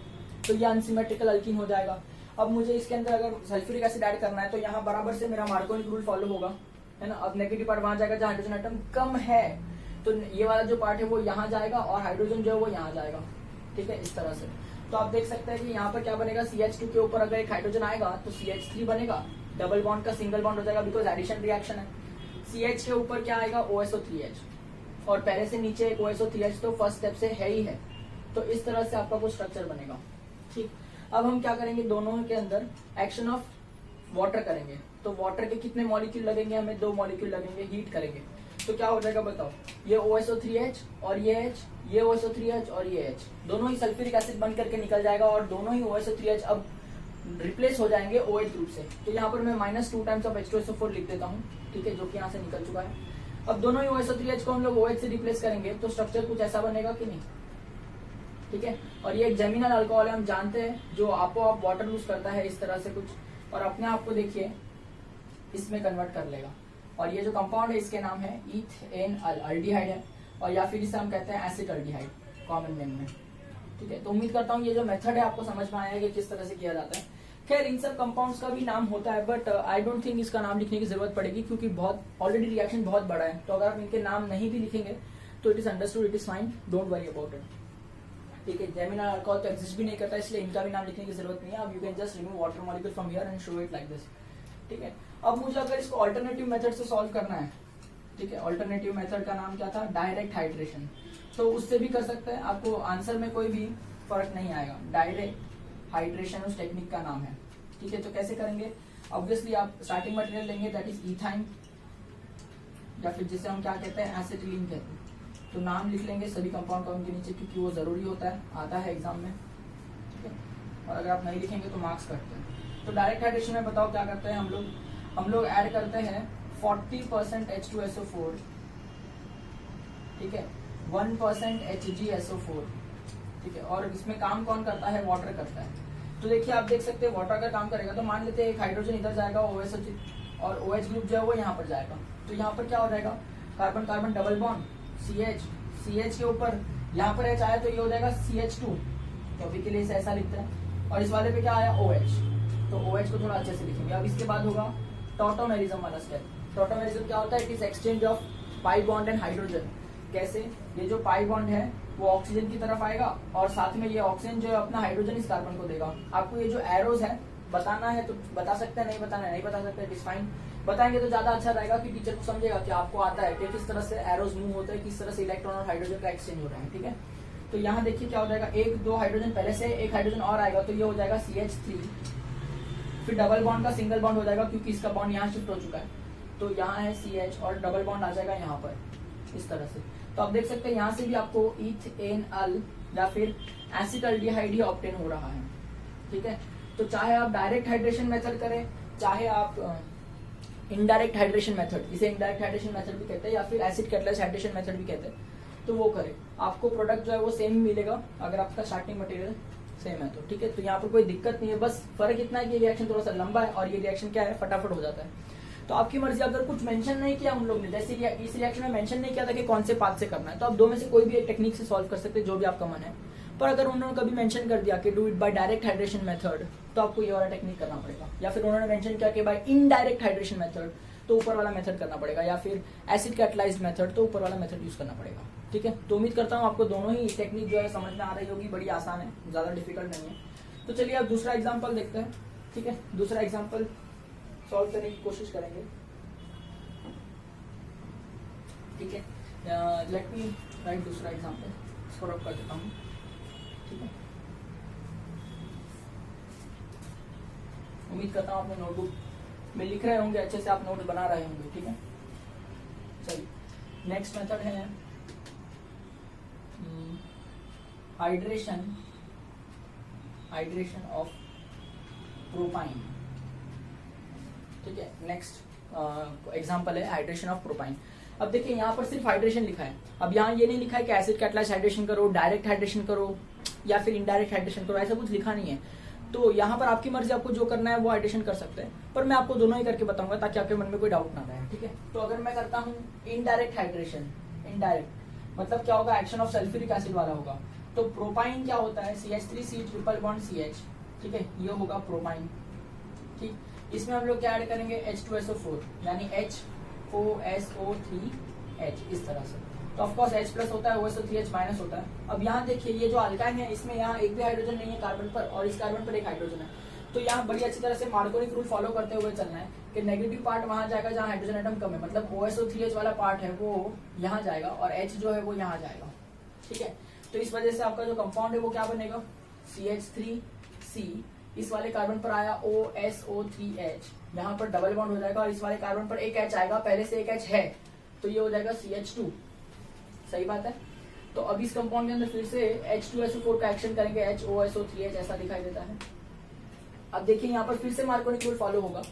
तो ये अनसिमेट्रिकल अल्कीन हो जाएगा। अब मुझे इसके अंदर अगर सल्फ्यूरिक एसिड ऐड करना है तो यहाँ बराबर से मेरा मार्कोनी रूल फॉलो होगा, है ना। अब नेगेटिव पार्ट वहां जाएगा जहाँ हाइड्रोजन आइटम कम है, तो ये वाला जो पार्ट है वो यहाँ जाएगा और हाइड्रोजन जो है वो यहाँ जाएगा। ठीक है, इस तरह से। तो आप देख सकते हैं कि यहाँ पर क्या बनेगा, CH2 के ऊपर अगर एक हाइड्रोजन आएगा तो CH3 बनेगा, डबल बॉन्ड का सिंगल बॉन्ड हो जाएगा बिकॉज एडिशन रिएक्शन है। CH के ऊपर क्या आएगा, OSO3H, और पहले से नीचे एक OSO3H तो फर्स्ट स्टेप से है ही है। तो इस तरह से आपका कुछ स्ट्रक्चर बनेगा। ठीक, अब हम क्या करेंगे, दोनों के अंदर एक्शन ऑफ वाटर करेंगे। तो वाटर के कितने मॉलिक्यूल लगेंगे, हमें 2 मॉलिक्यूल लगेंगे, हीट करेंगे। तो क्या हो जाएगा बताओ, ये OSO3H और ये H, ये OSO3H और ये H, दोनों ही सल्फ्यूरिक एसिड बन करके निकल जाएगा और दोनों ही OSO3H अब रिप्लेस हो जाएंगे OH ग्रुप से। तो यहाँ पर मैं -2 टाइम्स ऑफ H2SO4 लिख देता हूँ। ठीक है, जो कि यहाँ से निकल चुका है। अब दोनों ही OSO3H को हम लोग OH से रिप्लेस करेंगे तो स्ट्रक्चर कुछ ऐसा बनेगा कि नहीं। ठीक है, और ये एक जेमिनल अल्कोहल है, हम जानते हैं, जो आपो आप वाटर लूज करता है इस तरह से कुछ, और अपने आप को देखिए इसमें कन्वर्ट कर लेगा। और ये जो कंपाउंड है इसके नाम है इथेनॉल, अल्डिहाइड है, और या फिर इसे हम कहते हैं एसिड अल्डिहाइड कॉमन नेम में। ठीक है, तो उम्मीद करता हूँ ये जो मेथड है आपको समझ में आया है कि किस तरह से किया जाता है। खैर इन सब कंपाउंड्स का भी नाम होता है, बट आई डोंट थिंक इसका नाम लिखने की जरूरत पड़ेगी क्योंकि बहुत ऑलरेडी रिएक्शन बहुत बड़ा है। तो अगर आप इनके नाम नहीं भी लिखेंगे तो it is understood, it is fine, don't worry about it. ठीक है, जेमिनल अल्कोहल तो एग्जिस्ट भी नहीं करता इसलिए इनका भी नाम लिखने की जरूरत नहीं है। अब you can just remove water molecule from here and show it like this. ठीक है, अब मुझे अगर इसको अल्टरनेटिव मेथड से सॉल्व करना है, ठीक है, अल्टरनेटिव मेथड का नाम क्या था, डायरेक्ट हाइड्रेशन, तो उससे भी कर सकते हैं। आपको आंसर में कोई भी फर्क नहीं आएगा, डायरेक्ट हाइड्रेशन उस टेक्निक का नाम है। ठीक है, तो कैसे करेंगे, ऑब्वियसली आप स्टार्टिंग मटेरियल लेंगे दैट इज इथाइन, या फिर जिसे हम क्या कहते हैं एसिटिलीन कहते हैं। तो नाम लिख लेंगे सभी कंपाउंड का उनके नीचे क्योंकि वो जरूरी होता है, आता है एग्जाम में। ठीक है, और अगर आप नहीं लिखेंगे तो मार्क्स कटते हैं। तो डायरेक्ट हाइड्रेशन में बताओ क्या करते हैं हम लोग ऐड करते हैं 40% H2SO4, ठीक है, 1% HgSO4, ठीक है, और इसमें काम कौन करता है, वाटर करता है। तो देखिए आप देख सकते हैं वाटर अगर काम करेगा तो मान लेते हैं एक हाइड्रोजन इधर जाएगा OSO और OH ग्रुप जो है वो यहाँ पर जाएगा। तो यहाँ पर क्या हो जाएगा, carbon carbon double bond CH के ऊपर यहाँ पर H आया तो ये हो जाएगा CH2, तो अभी के लिए इसे ऐसा लिखते हैं। और इस वाले पे क्या आया OH, तो OH को थोड़ा अच्छे से लिखेंगे। अब इसके बाद होगा टॉटोमेरिज्म वाला स्टेप। टॉटोमेरिज्म क्या होता है, it is exchange of pi bond and hydrogen. कैसे, ये जो पाई बॉन्ड है वो ऑक्सीजन की तरफ आएगा और साथ में ये ऑक्सीजन जो है अपना हाइड्रोजन इस कार्बन को देगा। आपको ये जो एरोज है बताना है तो बता सकते हैं, नहीं बताना है नहीं बता सकते, इट इज फाइन। बताएंगे तो ज्यादा अच्छा रहेगा कि टीचर को समझेगा कि आपको आता है कि किस तरह से एरोज मूव होते हैं, किस तरह से इलेक्ट्रॉन और हाइड्रोजन का एक्सचेंज हो रहा है। ठीक है, तो यहाँ देखिए क्या हो जाएगा, 1-2 हाइड्रोजन पहले से, एक हाइड्रोजन और आएगा तो ये हो जाएगा CH3, फिर डबल बॉन्ड का सिंगल बॉन्ड हो जाएगा क्योंकि इसका बॉन्ड यहाँ शिफ्ट हो चुका है। तो यहाँ है CH और डबल बॉन्ड आ जाएगा यहाँ पर इस तरह से। तो आप देख सकते हैं यहाँ से भी आपको इथेनॉल या फिर एसिटाल्डिहाइड ही ऑब्टेन हो रहा है। ठीक है, तो चाहे आप डायरेक्ट हाइड्रेशन मेथड करें, चाहे आप इनडायरेक्ट हाइड्रेशन मेथड, इसे इनडायरेक्ट हाइड्रेशन मेथड भी कहते हैं या फिर एसिड कैटलाइज्ड हाइड्रेशन मेथड भी कहते हैं, तो वो करें, आपको प्रोडक्ट जो है वो सेम ही मिलेगा अगर आपका स्टार्टिंग मटेरियल सेम है तो। ठीक है, तो यहाँ पर कोई दिक्कत नहीं है, बस फर्क इतना है कि ये रिएक्शन थोड़ा सा लंबा है और ये रिएक्शन क्या है फटाफट हो जाता है। तो आपकी मर्जी, अगर कुछ मेंशन नहीं किया हम लोग ने, जैसे इस रिएक्शन में मेंशन नहीं किया था कि कौन से पाथ से करना है, तो आप दो में से कोई भी एक टेक्निक से सॉल्व कर सकते हैं जो भी आपका मन है। पर अगर उन्होंने कभी मेंशन कर दिया कि do it by direct hydration method, तो आपको ये वाला टेक्निक करना पड़ेगा, या फिर उन्होंने मेंशन किया कि बाय इनडायरेक्ट हाइड्रेशन मेथड, तो ऊपर वाला मेथड करना पड़ेगा, या फिर एसिड कैटलाइज्ड मेथड, तो ऊपर वाला मेथड यूज करना पड़ेगा। ठीक है, तो उम्मीद करता हूँ आपको दोनों ही टेक्निक जो है समझ में आ रही होगी, बड़ी आसान है, ज्यादा डिफिकल्ट नहीं है। तो चलिए अब दूसरा एग्जाम्पल देखते हैं। ठीक है, दूसरा एग्जाम्पल सॉल्व करने की कोशिश करेंगे। ठीक है, लेट मी राइट दूसरा एग्जाम्पल, इसको रब कर देता हूँ। ठीक है, उम्मीद करता हूँ आपने नोटबुक में लिख रहे होंगे, अच्छे से आप नोट बना रहे होंगे। ठीक है, चलिए नेक्स्ट मेथड है हाइड्रेशन ऑफ प्रोपाइन। ठीक है, नेक्स्ट एग्जांपल है हाइड्रेशन ऑफ प्रोपाइन। अब देखिए यहाँ पर सिर्फ हाइड्रेशन लिखा है, अब यहाँ ये नहीं लिखा है कि एसिड कैटलाइज्ड हाइड्रेशन करो, डायरेक्ट हाइड्रेशन करो या फिर इनडायरेक्ट हाइड्रेशन करो, ऐसा कुछ लिखा नहीं है। तो यहाँ पर आपकी मर्जी, आपको जो करना है वो हाइड्रेशन कर सकते हैं, पर मैं आपको दोनों ही करके बताऊंगा ताकि आपके मन में कोई डाउट ना रहे। ठीक है, तो अगर मैं करता हूँ इनडायरेक्ट हाइड्रेशन, इनडायरेक्ट मतलब क्या होगा, एक्शन ऑफ सल्फ्यूरिक एसिड वाला होगा। तो प्रोपाइन क्या होता है, CH3C ट्रिपल बॉन्ड CH। ठीक है, ये होगा प्रोपाइन। ठीक, इसमें हम लोग क्या ऐड करेंगे, H2SO4 यानी HOSO3H, इस तरह से। तो ऑफकोर्स H प्लस होता है, OSO3H माइनस होता है। अब यहाँ देखिए ये जो अल्काइन है, इसमें यहाँ एक भी हाइड्रोजन नहीं है कार्बन पर, और इस कार्बन पर एक हाइड्रोजन है। तो यहाँ बड़ी अच्छी तरह से मार्कोनिक रूल फॉलो करते हुए चलना है कि नेगेटिव पार्ट वहां जाएगा जहाँ हाइड्रोजन एटम कम है, मतलब OSO3H वाला पार्ट है वो यहाँ जाएगा और H जो है वो यहाँ जाएगा। ठीक है, तो इस वजह से आपका जो कंपाउंड है वो क्या बनेगा, CH3C, इस वाले कार्बन पर आया OSO3H, यहाँ पर डबल बॉन्ड हो जाएगा और इस वाले कार्बन पर एक H आएगा, पहले से एक H है तो ये हो जाएगा CH2। सही बात है। तो अब इस कंपाउंड के अंदर फिर से H2SO4 का एक्शन करेंगे, HOSO3H ऐसा दिखाई देता है। अब देखिए यहाँ पर फिर से मार्कोनिक रूल फॉलो होगा,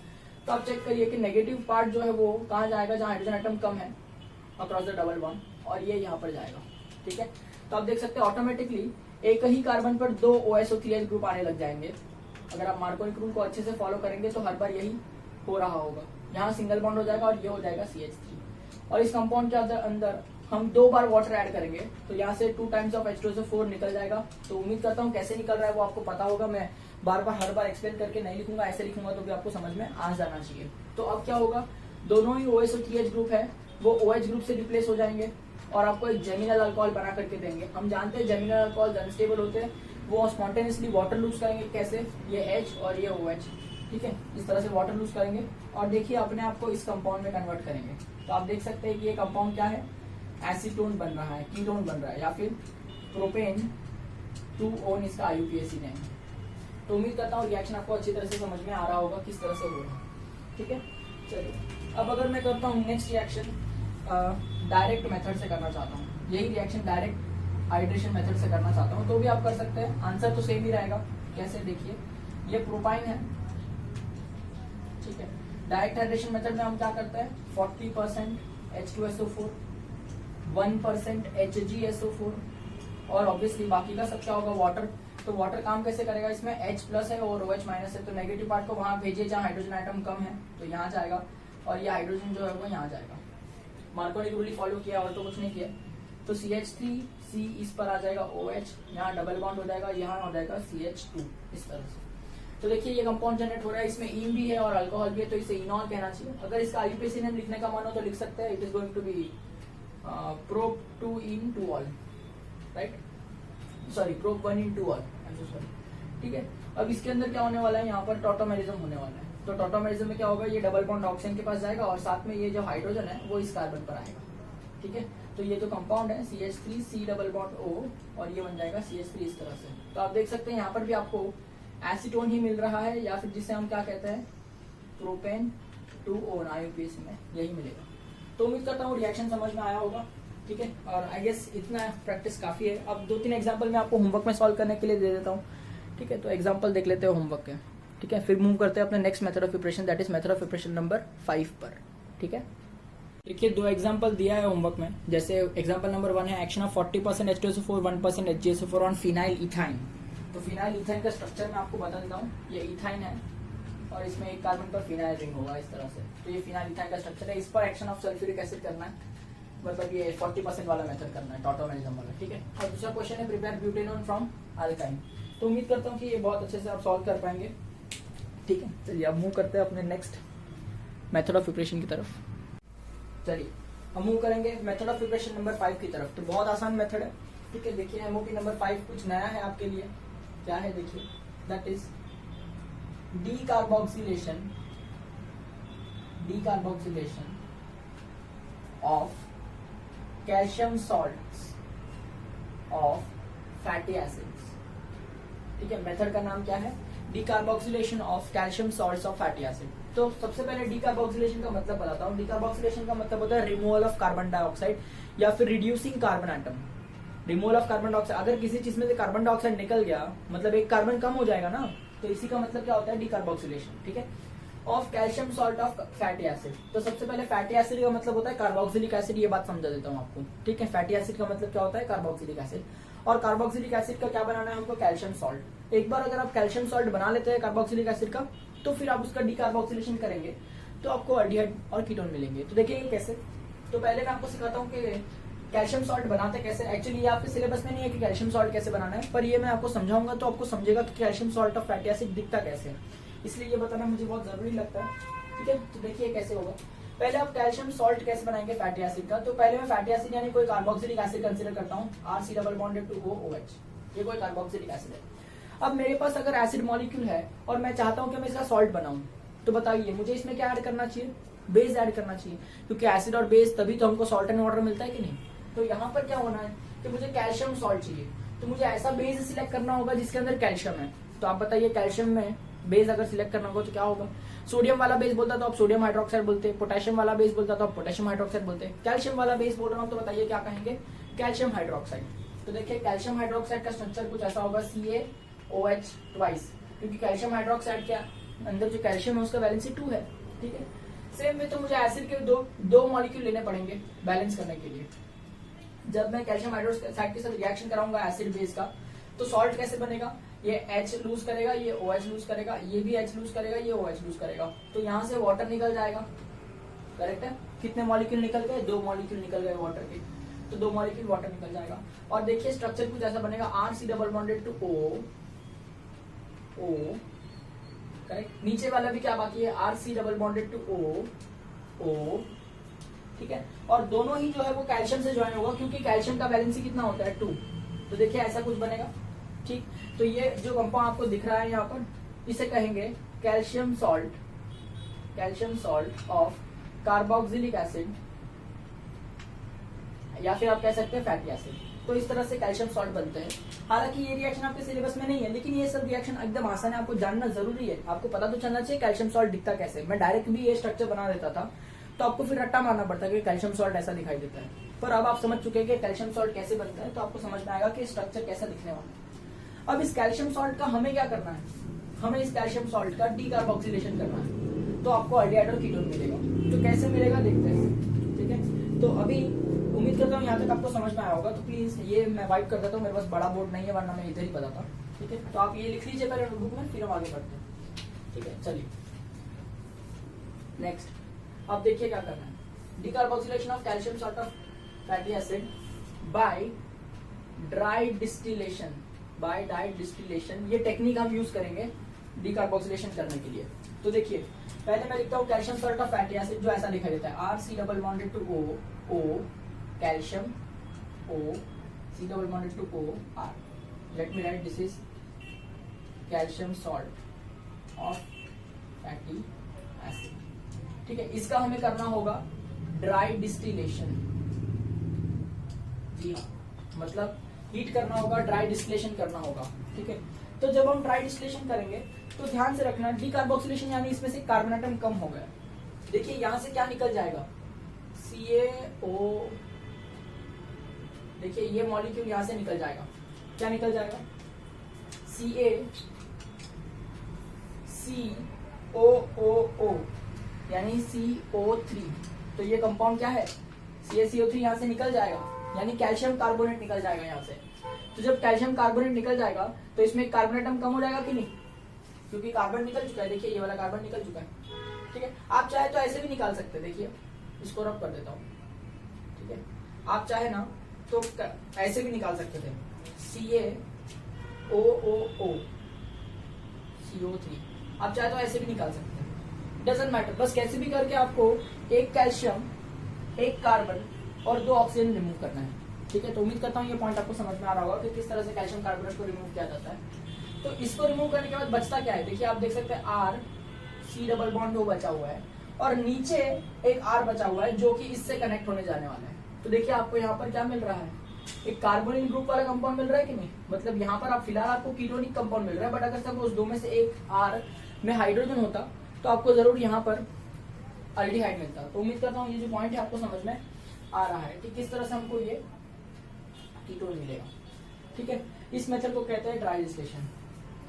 तो आप चेक करिए कि नेगेटिव पार्ट जो है वो कहाँ जाएगा, जहाँ हाइड्रोजन एटम कम है अक्रॉस द डबल बॉन्ड, और ये यहाँ पर जाएगा। ठीक है, तो आप देख सकते हैं ऑटोमेटिकली एक ही कार्बन पर दो OSO3H ग्रुप आने लग जाएंगे। अगर आप मार्कोनिक रूल को अच्छे से फॉलो करेंगे तो हर बार यही हो रहा होगा, यहाँ सिंगल बॉन्ड हो जाएगा और ये हो जाएगा CH3। और इस कंपाउंड के अंदर हम 2 बार वाटर ऐड करेंगे, तो यहाँ से 2 टाइम्स ऑफ H2SO4 निकल जाएगा। तो उम्मीद करता हूँ कैसे निकल रहा है वो आपको पता होगा, मैं बार बार हर बार एक्सप्लेन करके नहीं लिखूंगा, ऐसे लिखूंगा तो भी आपको समझ में आ जाना चाहिए। तो अब क्या होगा, दोनों ही OSO3H ग्रुप है वो OH ग्रुप से रिप्लेस हो जाएंगे और आपको एक जेमिनल अल्कोहल बना करके देंगे। हम जानते हैं जेमिनल अल्कोहल अनस्टेबल होते हैं, वो स्पॉन्टेनियसली वाटर लूज करेंगे। कैसे, ये H और ये OH। ठीक है, इस तरह से वाटर लूज करेंगे और देखिए अपने आप को इस कंपाउंड में कन्वर्ट करेंगे। तो आप देख सकते हैं कि ये कंपाउंड क्या है, एसीटोन बन रहा है, कीटोन बन रहा है, या फिर प्रोपेन 2-ओन इसका IUPAC नेम है। तो उम्मीद करता हूँ रिएक्शन आपको अच्छी तरह से समझ में आ रहा होगा किस तरह से हो रहा है। ठीक है, चलिए अब अगर मैं करता हूँ नेक्स्ट रिएक्शन डायरेक्ट मेथड से करना चाहता हूँ, यही रिएक्शन डायरेक्ट हाइड्रेशन मेथड से करना चाहता हूँ, तो भी आप कर सकते हैं, आंसर तो सेम ही रहेगा। कैसे, देखिए ये प्रोपाइन है। ठीक है, डायरेक्ट हाइड्रेशन मेथड में हम क्या करते हैं, 40% H2SO4, 1% HgSO4 और ऑब्वियसली बाकी का सब क्या होगा, वाटर। तो वाटर काम कैसे करेगा, इसमें H प्लस है और OH माइनस है, तो नेगेटिव पार्ट को वहां भेजिए जहां हाइड्रोजन एटम कम है, तो यहाँ जाएगा और ये हाइड्रोजन जो है वो यहाँ जाएगा। मार्कोनिक रूल फॉलो किया और तो कुछ नहीं किया। तो CH3C इस पर आ जाएगा OH, यहाँ डबल बॉन्ड हो जाएगा, यहाँ हो जाएगा CH2 इस तरह से। तो देखिए ये कंपाउंड जनरेट हो रहा है, इसमें ईन भी है और अल्कोहल भी है, तो इसे इनॉल कहना चाहिए। अगर इसका IUPAC नेम लिखने का मन हो तो लिख सकते हैं, it is going to be prop 2-in-2-ol, right, sorry prop 1-in-2-ol, I am so sorry. ठीक है, अब इसके अंदर क्या होने वाला है, यहाँ पर टॉटोमेरिज्म होने वाला है। तो टॉटोमेरिज्म में क्या होगा, ये डबल बॉन्ड ऑक्सीजन के पास जाएगा और साथ में ये जो हाइड्रोजन है वो इस कार्बन पर आएगा। ठीक है, तो ये जो कंपाउंड है CH3C डबल बॉन्ड O और ये बन जाएगा CH3 इस तरह से। तो आप देख सकते हैं यहाँ पर भी आपको एसीटोन ही मिल रहा है, या फिर जिसे हम क्या कहते हैं, प्रोपेन 2-ओन IUPAC में यही मिलेगा। तो उम्मीद करता हूँ रिएक्शन समझ में आया होगा। ठीक है। और आई गेस इतना प्रैक्टिस काफ़ी है। अब 2-3 एग्जाम्पल मैं आपको होमवर्क में सॉल्व करने के लिए दे देता हूँ, ठीक है। तो एग्जाम्पल देख लेते हैं होमवर्क के, ठीक है। फिर मूव करते हैं अपने next method of preparation, that is method of preparation number 5 पर, ठीक है। देखिए 2 एग्जाम्पल दिया है होमवर्क में। जैसे एग्जाम्पल नंबर 1 है action of 40% H2SO4 1% HgSO4 on phenyl ethyne. तो फिनाइल इथाइन का स्ट्रक्चर मैं आपको बता देता हूँ। ये इथाइन है और इसमें एक कार्बन पर फिनाइल रिंग होगा इस तरह से। तो ये फिनाइल इथाइन का स्ट्रक्चर है। इस पर एक्शन ऑफ सल्फ्यूरिक एसिड करना है, मतलब ये 40% वाला मेथड करना है, टॉटोमेरिज्म वाला, ठीक है। और दूसरा क्वेश्चन है प्रिपेयर ब्यूटेनॉन फ्रॉम अल्काइन। तो उम्मीद करता हूँ कि ये बहुत अच्छे से आप सॉल्व कर पाएंगे, ठीक है। चलिए अब मूव करते हैं अपने नेक्स्ट मेथड ऑफ प्रिपरेशन की तरफ। चलिए हम मूव करेंगे मेथड ऑफ प्रिपरेशन नंबर 5 की तरफ। तो बहुत आसान मेथड है, ठीक है। देखिए एमओपी नंबर 5 कुछ नया है आपके लिए। क्या है देखिए, that is decarboxylation of calcium salts of fatty acids, ठीक है। मेथड का नाम क्या है, decarboxylation of calcium salts of fatty acid. तो सबसे पहले डीकार्बोक्सिलेशन का मतलब बताता हूँ। डीकार्बोक्सिलेशन का मतलब होता है रिमूवल ऑफ कार्बन डाइऑक्साइड या फिर reducing carbon atom. Removal of carbon dioxide, अगर किसी चीज में से कार्बन डाइऑक्साइड निकल गया मतलब एक कार्बन कम हो जाएगा ना, तो इसी का मतलब क्या होता है, डीकार्बोक्सिलेशन, ठीक है। Of calcium salt of fatty acid. तो सबसे पहले फैटी एसिड का मतलब होता है कार्बोक्सिलिक एसिड। ये बात समझा देता हूँ आपको, ठीक है। फैटी एसिड का मतलब क्या होता है, कार्बोक्सिलिक एसिड। और कार्बोक्सिलिक एसिड का क्या बनाना है हमको, कैल्शियम सॉल्ट। एक बार अगर आप कैल्शियम सॉल्ट बना लेते हैं कार्बोक्सिलिक एसिड का, तो फिर आप उसका डीकार्बोक्सिलेशन करेंगे तो आपको अल्डिहाइड और कीटोन मिलेंगे। तो देखिए कैसे। तो पहले मैं आपको सिखाता हूँ कि कैल्शियम सॉल्ट बनाते कैसे। एक्चुअली ये आपके सिलेबस में नहीं है कि कैल्शियम सॉल्ट कैसे बनाना है, पर ये मैं आपको समझाऊंगा तो आपको समझेगा कि calcium salt of fatty acid दिखता कैसे है, इसलिए ये बताना मुझे बहुत जरूरी लगता है, ठीक है। तो देखिए कैसे होगा। पहले आप कैल्शियम सॉल्ट कैसे बनाएंगे फैटी एसिड का। तो पहले मैं फैटी एसिड यानी कोई कार्बोक्सिलिक एसिड कंसीडर करता हूँ, RC double bonded to OH। ये कोई कार्बोक्सिलिक एसिड है। अब मेरे पास अगर एसिड मॉलिक्यूल है और मैं चाहता हूँ कि मैं इसका सॉल्ट बनाऊं, तो बताइए मुझे इसमें क्या ऐड करना चाहिए, बेस ऐड करना चाहिए, क्योंकि एसिड और बेस तभी तो हमको सॉल्ट एंड वाटर मिलता है कि नहीं। तो यहाँ पर क्या होना है कि मुझे कैल्शियम सॉल्ट चाहिए, तो मुझे ऐसा बेस सिलेक्ट करना होगा जिसके अंदर कैल्शियम है। तो आप बताइए कैल्शियम में बेस अगर सिलेक्ट करना होगा तो क्या होगा। सोडियम वाला बेस बोलता तो आप सोडियम हाइड्रोक्साइड बोलते, पोटेशियम वाला बेस बोलता तो आप पोटेशियम हाइड्रोक्साइड बोलते। कैल्शियम वाला बेस बोल रहा हूँ तो बताइए क्या कहेंगे, कैल्शियम हाइड्रोक्साइड। तो देखिए कैल्शियम हाइड्रोक्साइड का स्ट्रक्चर कुछ ऐसा होगा, CaOH ट्वाइस, क्योंकि कैल्शियम हाइड्रोक्साइड के अंदर जो कैल्शियम है उसका वैलेंसी 2 है, ठीक है। सेम में तो मुझे एसिड के दो मॉलिक्यूल लेने पड़ेंगे बैलेंस करने के लिए। जब मैं कैल्शियम हाइड्रोक्साइड के साथ रिएक्शन कराऊंगा एसिड बेस का, तो सॉल्ट कैसे बनेगा, ये H लूज करेगा, ये OH लूज करेगा, ये भी H लूज करेगा, ये OH लूज करेगा, तो यहाँ से वाटर निकल जाएगा, करेक्ट है। कितने मॉलिक्यूल निकल गए, 2 मॉलिक्यूल निकल गए वाटर के, तो 2 मॉलिक्यूल वाटर निकल जाएगा। और देखिए स्ट्रक्चर कुछ ऐसा बनेगा, RC double bonded to O, correct. नीचे वाला भी क्या बाकी है, RC double bonded to O, ठीक है। और दोनों ही जो है वो कैल्शियम से ज्वाइन होगा, क्योंकि कैल्शियम का वैलेंसी कितना होता है, 2। तो देखिए ऐसा कुछ बनेगा, ठीक। तो ये जो कंपाउंड आपको दिख रहा है यहाँ पर, इसे कहेंगे calcium salt of carboxylic acid, या फिर आप कह सकते हैं फैटी एसिड। तो इस तरह से कैल्शियम सॉल्ट बनते हैं। हालांकि ये रिएक्शन आपके सिलेबस में नहीं है, लेकिन ये सब रिएक्शन एकदम आसान है, आपको जानना जरूरी है। आपको पता तो चलना चाहिए कैल्शियम सॉल्ट दिखता कैसे। मैं डायरेक्ट भी ये स्ट्रक्चर बना देता था तो आपको फिर रट्टा मारना पड़ता है कि कैल्शियम सॉल्ट ऐसा दिखाई देता है, पर अब आप समझ चुके हैं कि कैल्शियम सॉल्ट कैसे बनता है, तो आपको समझ में आएगा कि स्ट्रक्चर कैसा दिखने वाला है। अब इस कैल्शियम सॉल्ट का हमें क्या करना है, हमें इस कैल्शियम सॉल्ट का डीकार्बोक्सिलेशन करना है, तो आपको अल्डिहाइड और कीटोन मिलेगा। तो कैसे मिलेगा देखते हैं, ठीक है। तो अभी उम्मीद करता हूँ यहाँ तक आपको समझ में आया होगा। तो प्लीज ये मैं वाइप कर देता हूँ, मेरे पास बड़ा बोर्ड नहीं है, वरना मैं इधर ही बताता, ठीक है। तो आप ये लिख लीजिए पहले नोटबुक में, फिर हम आगे बढ़ते हैं, ठीक है। चलिए नेक्स्ट, अब देखिए क्या करना है। Decarboxylation of calcium salt of fatty acid by dry distillation, ये टेक्निक हम यूज करेंगे डीकार्बोक्सिलेशन करने के लिए। तो देखिए पहले मैं लिखता हूँ calcium salt of fatty acid, जो ऐसा लिखा देता है, RC double bonded to O, calcium O, C double bonded to O, R। Let me write, this is calcium salt of fatty acid, ठीक है। इसका हमें करना होगा ड्राई डिस्टिलेशन, जी हाँ, मतलब हीट करना होगा, ड्राई डिस्टिलेशन करना होगा, ठीक है। तो जब हम ड्राई डिस्टिलेशन करेंगे तो ध्यान से रखना, डीकार्बोक्सिलेशन यानी इसमें से कार्बन एटम कम हो गया। देखिए यहां से क्या निकल जाएगा, CaO देखिए ये मॉलिक्यूल यहाँ से निकल जाएगा, क्या निकल जाएगा, CaCOOO यानी CO3। तो ये कंपाउंड क्या है, CaCO3 यहाँ से निकल जाएगा, यानी कैल्शियम कार्बोनेट निकल जाएगा यहाँ से। तो जब कैल्शियम कार्बोनेट निकल जाएगा तो इसमें कार्बन एटम कम हो जाएगा कि नहीं, क्योंकि कार्बन निकल चुका है, देखिए ये वाला कार्बन निकल चुका है, ठीक है। आप चाहे तो ऐसे भी निकाल सकते हैं, देखिए इसको रब कर देता हूँ, ठीक है। आप चाहे ना तो ऐसे भी निकाल सकते थे, CaOOO CO3, आप चाहे तो ऐसे भी निकाल सकते हैं, डजंट मैटर। बस कैसे भी करके आपको एक कैल्शियम, एक कार्बन और 2 ऑक्सीजन रिमूव करना है, ठीक है। तो उम्मीद करता हूँ ये पॉइंट आपको समझ में आ रहा होगा कि किस तरह से कैल्शियम कार्बोनेट को रिमूव किया जाता है। तो इसको रिमूव करने के बाद बचता क्या है, देखिए आप देख सकते हैं R C double bond O बचा हुआ है और नीचे एक R बचा हुआ है जो कि इससे कनेक्ट होने जाने वाला है। तो देखिए आपको यहाँ पर क्या मिल रहा है, एक कार्बोनिल ग्रुप वाला कंपाउंड मिल रहा है कि नहीं, मतलब यहाँ पर आप फिलहाल आपको कीटोनिक कंपाउंड मिल रहा है, बट अगर सपोज 2 में से एक R में हाइड्रोजन होता तो आपको जरूर यहाँ पर अल्डिहाइड मिलता। तो उम्मीद करता हूँ ये जो पॉइंट है आपको समझ में आ रहा है कि किस तरह से हमको ये कीटोन मिलेगा, ठीक है। इस मेथड को कहते हैं ड्राई डिस्टिलेशन,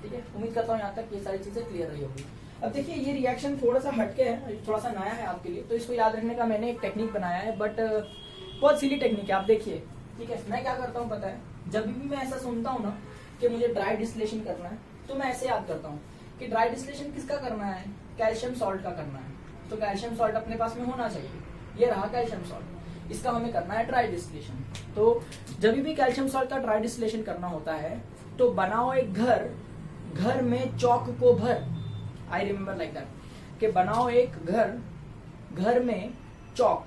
ठीक है। उम्मीद करता हूँ यहाँ तक ये सारी चीजें क्लियर रही होगी। अब देखिए ये रिएक्शन थोड़ा सा हटके है, थोड़ा सा नया है आपके लिए, तो इसको याद रखने का मैंने एक टेक्निक बनाया है, बट बहुत सिली टेक्निक है, आप देखिए, ठीक है। मैं क्या करता हूँ पता है, जब भी मैं ऐसा सुनता हूँ ना कि मुझे ड्राई डिस्टिलेशन करना है, तो मैं ऐसे याद करता हूँ कि ड्राई डिस्टिलेशन किसका करना है, कैल्शियम सॉल्ट का करना है। तो कैल्शियम सॉल्ट अपने पास में होना चाहिए, ये रहा कैल्शियम सॉल्ट, इसका हमें करना है ड्राई डिस्टिलेशन। तो जब भी कैल्शियम सॉल्ट का ड्राई डिस्टिलेशन करना होता है तो बनाओ एक घर, घर में चौक को भर, आई रिमेम्बर लाइक दैट, कि बनाओ एक घर, घर में चौक,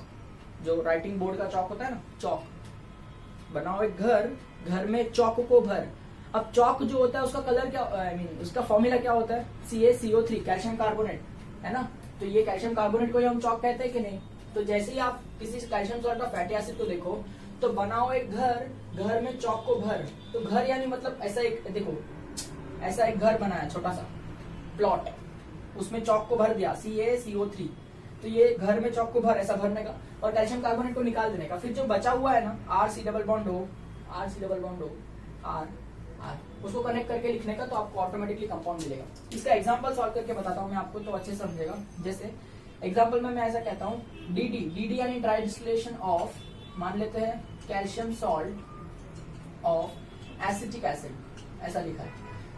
जो राइटिंग बोर्ड का चौक होता है ना, चौक, बनाओ एक घर, घर में चौक को भर। अब चौक जो होता है उसका कलर क्या, आई मीन उसका फॉर्मूला क्या होता है, CaCO3 कैल्शियम कार्बोनेट, है ना। तो ये कैल्शियम कार्बोनेट को ही हम चौक कहते हैं कि नहीं। तो जैसे ही आप किसी कैल्शियम सॉल्ट का फैटी एसिड को देखो तो बनाओ एक घर, घर में चौक को भर। तो घर यानी मतलब ऐसा एक, देखो ऐसा एक घर बनाया छोटा सा प्लॉट, उसमें चौक को भर दिया CaCO3, तो ये घर में चौक को भर, ऐसा भरने का और कैल्शियम कार्बोनेट को निकाल देने का। फिर जो बचा हुआ है ना RC double bond O R, उसको कनेक्ट करके लिखने का, तो आपको ऑटोमेटिकली कंपाउंड मिलेगा। इसका एग्जांपल सॉल्व करके बताता हूँ मैं आपको, तो अच्छे समझेगा। जैसे एग्जांपल में मैं ऐसा कहता हूँ DD यानी ड्राई डिस्टिलेशन ऑफ, मान लेते हैं calcium salt of acetic acid, ऐसा लिखा है।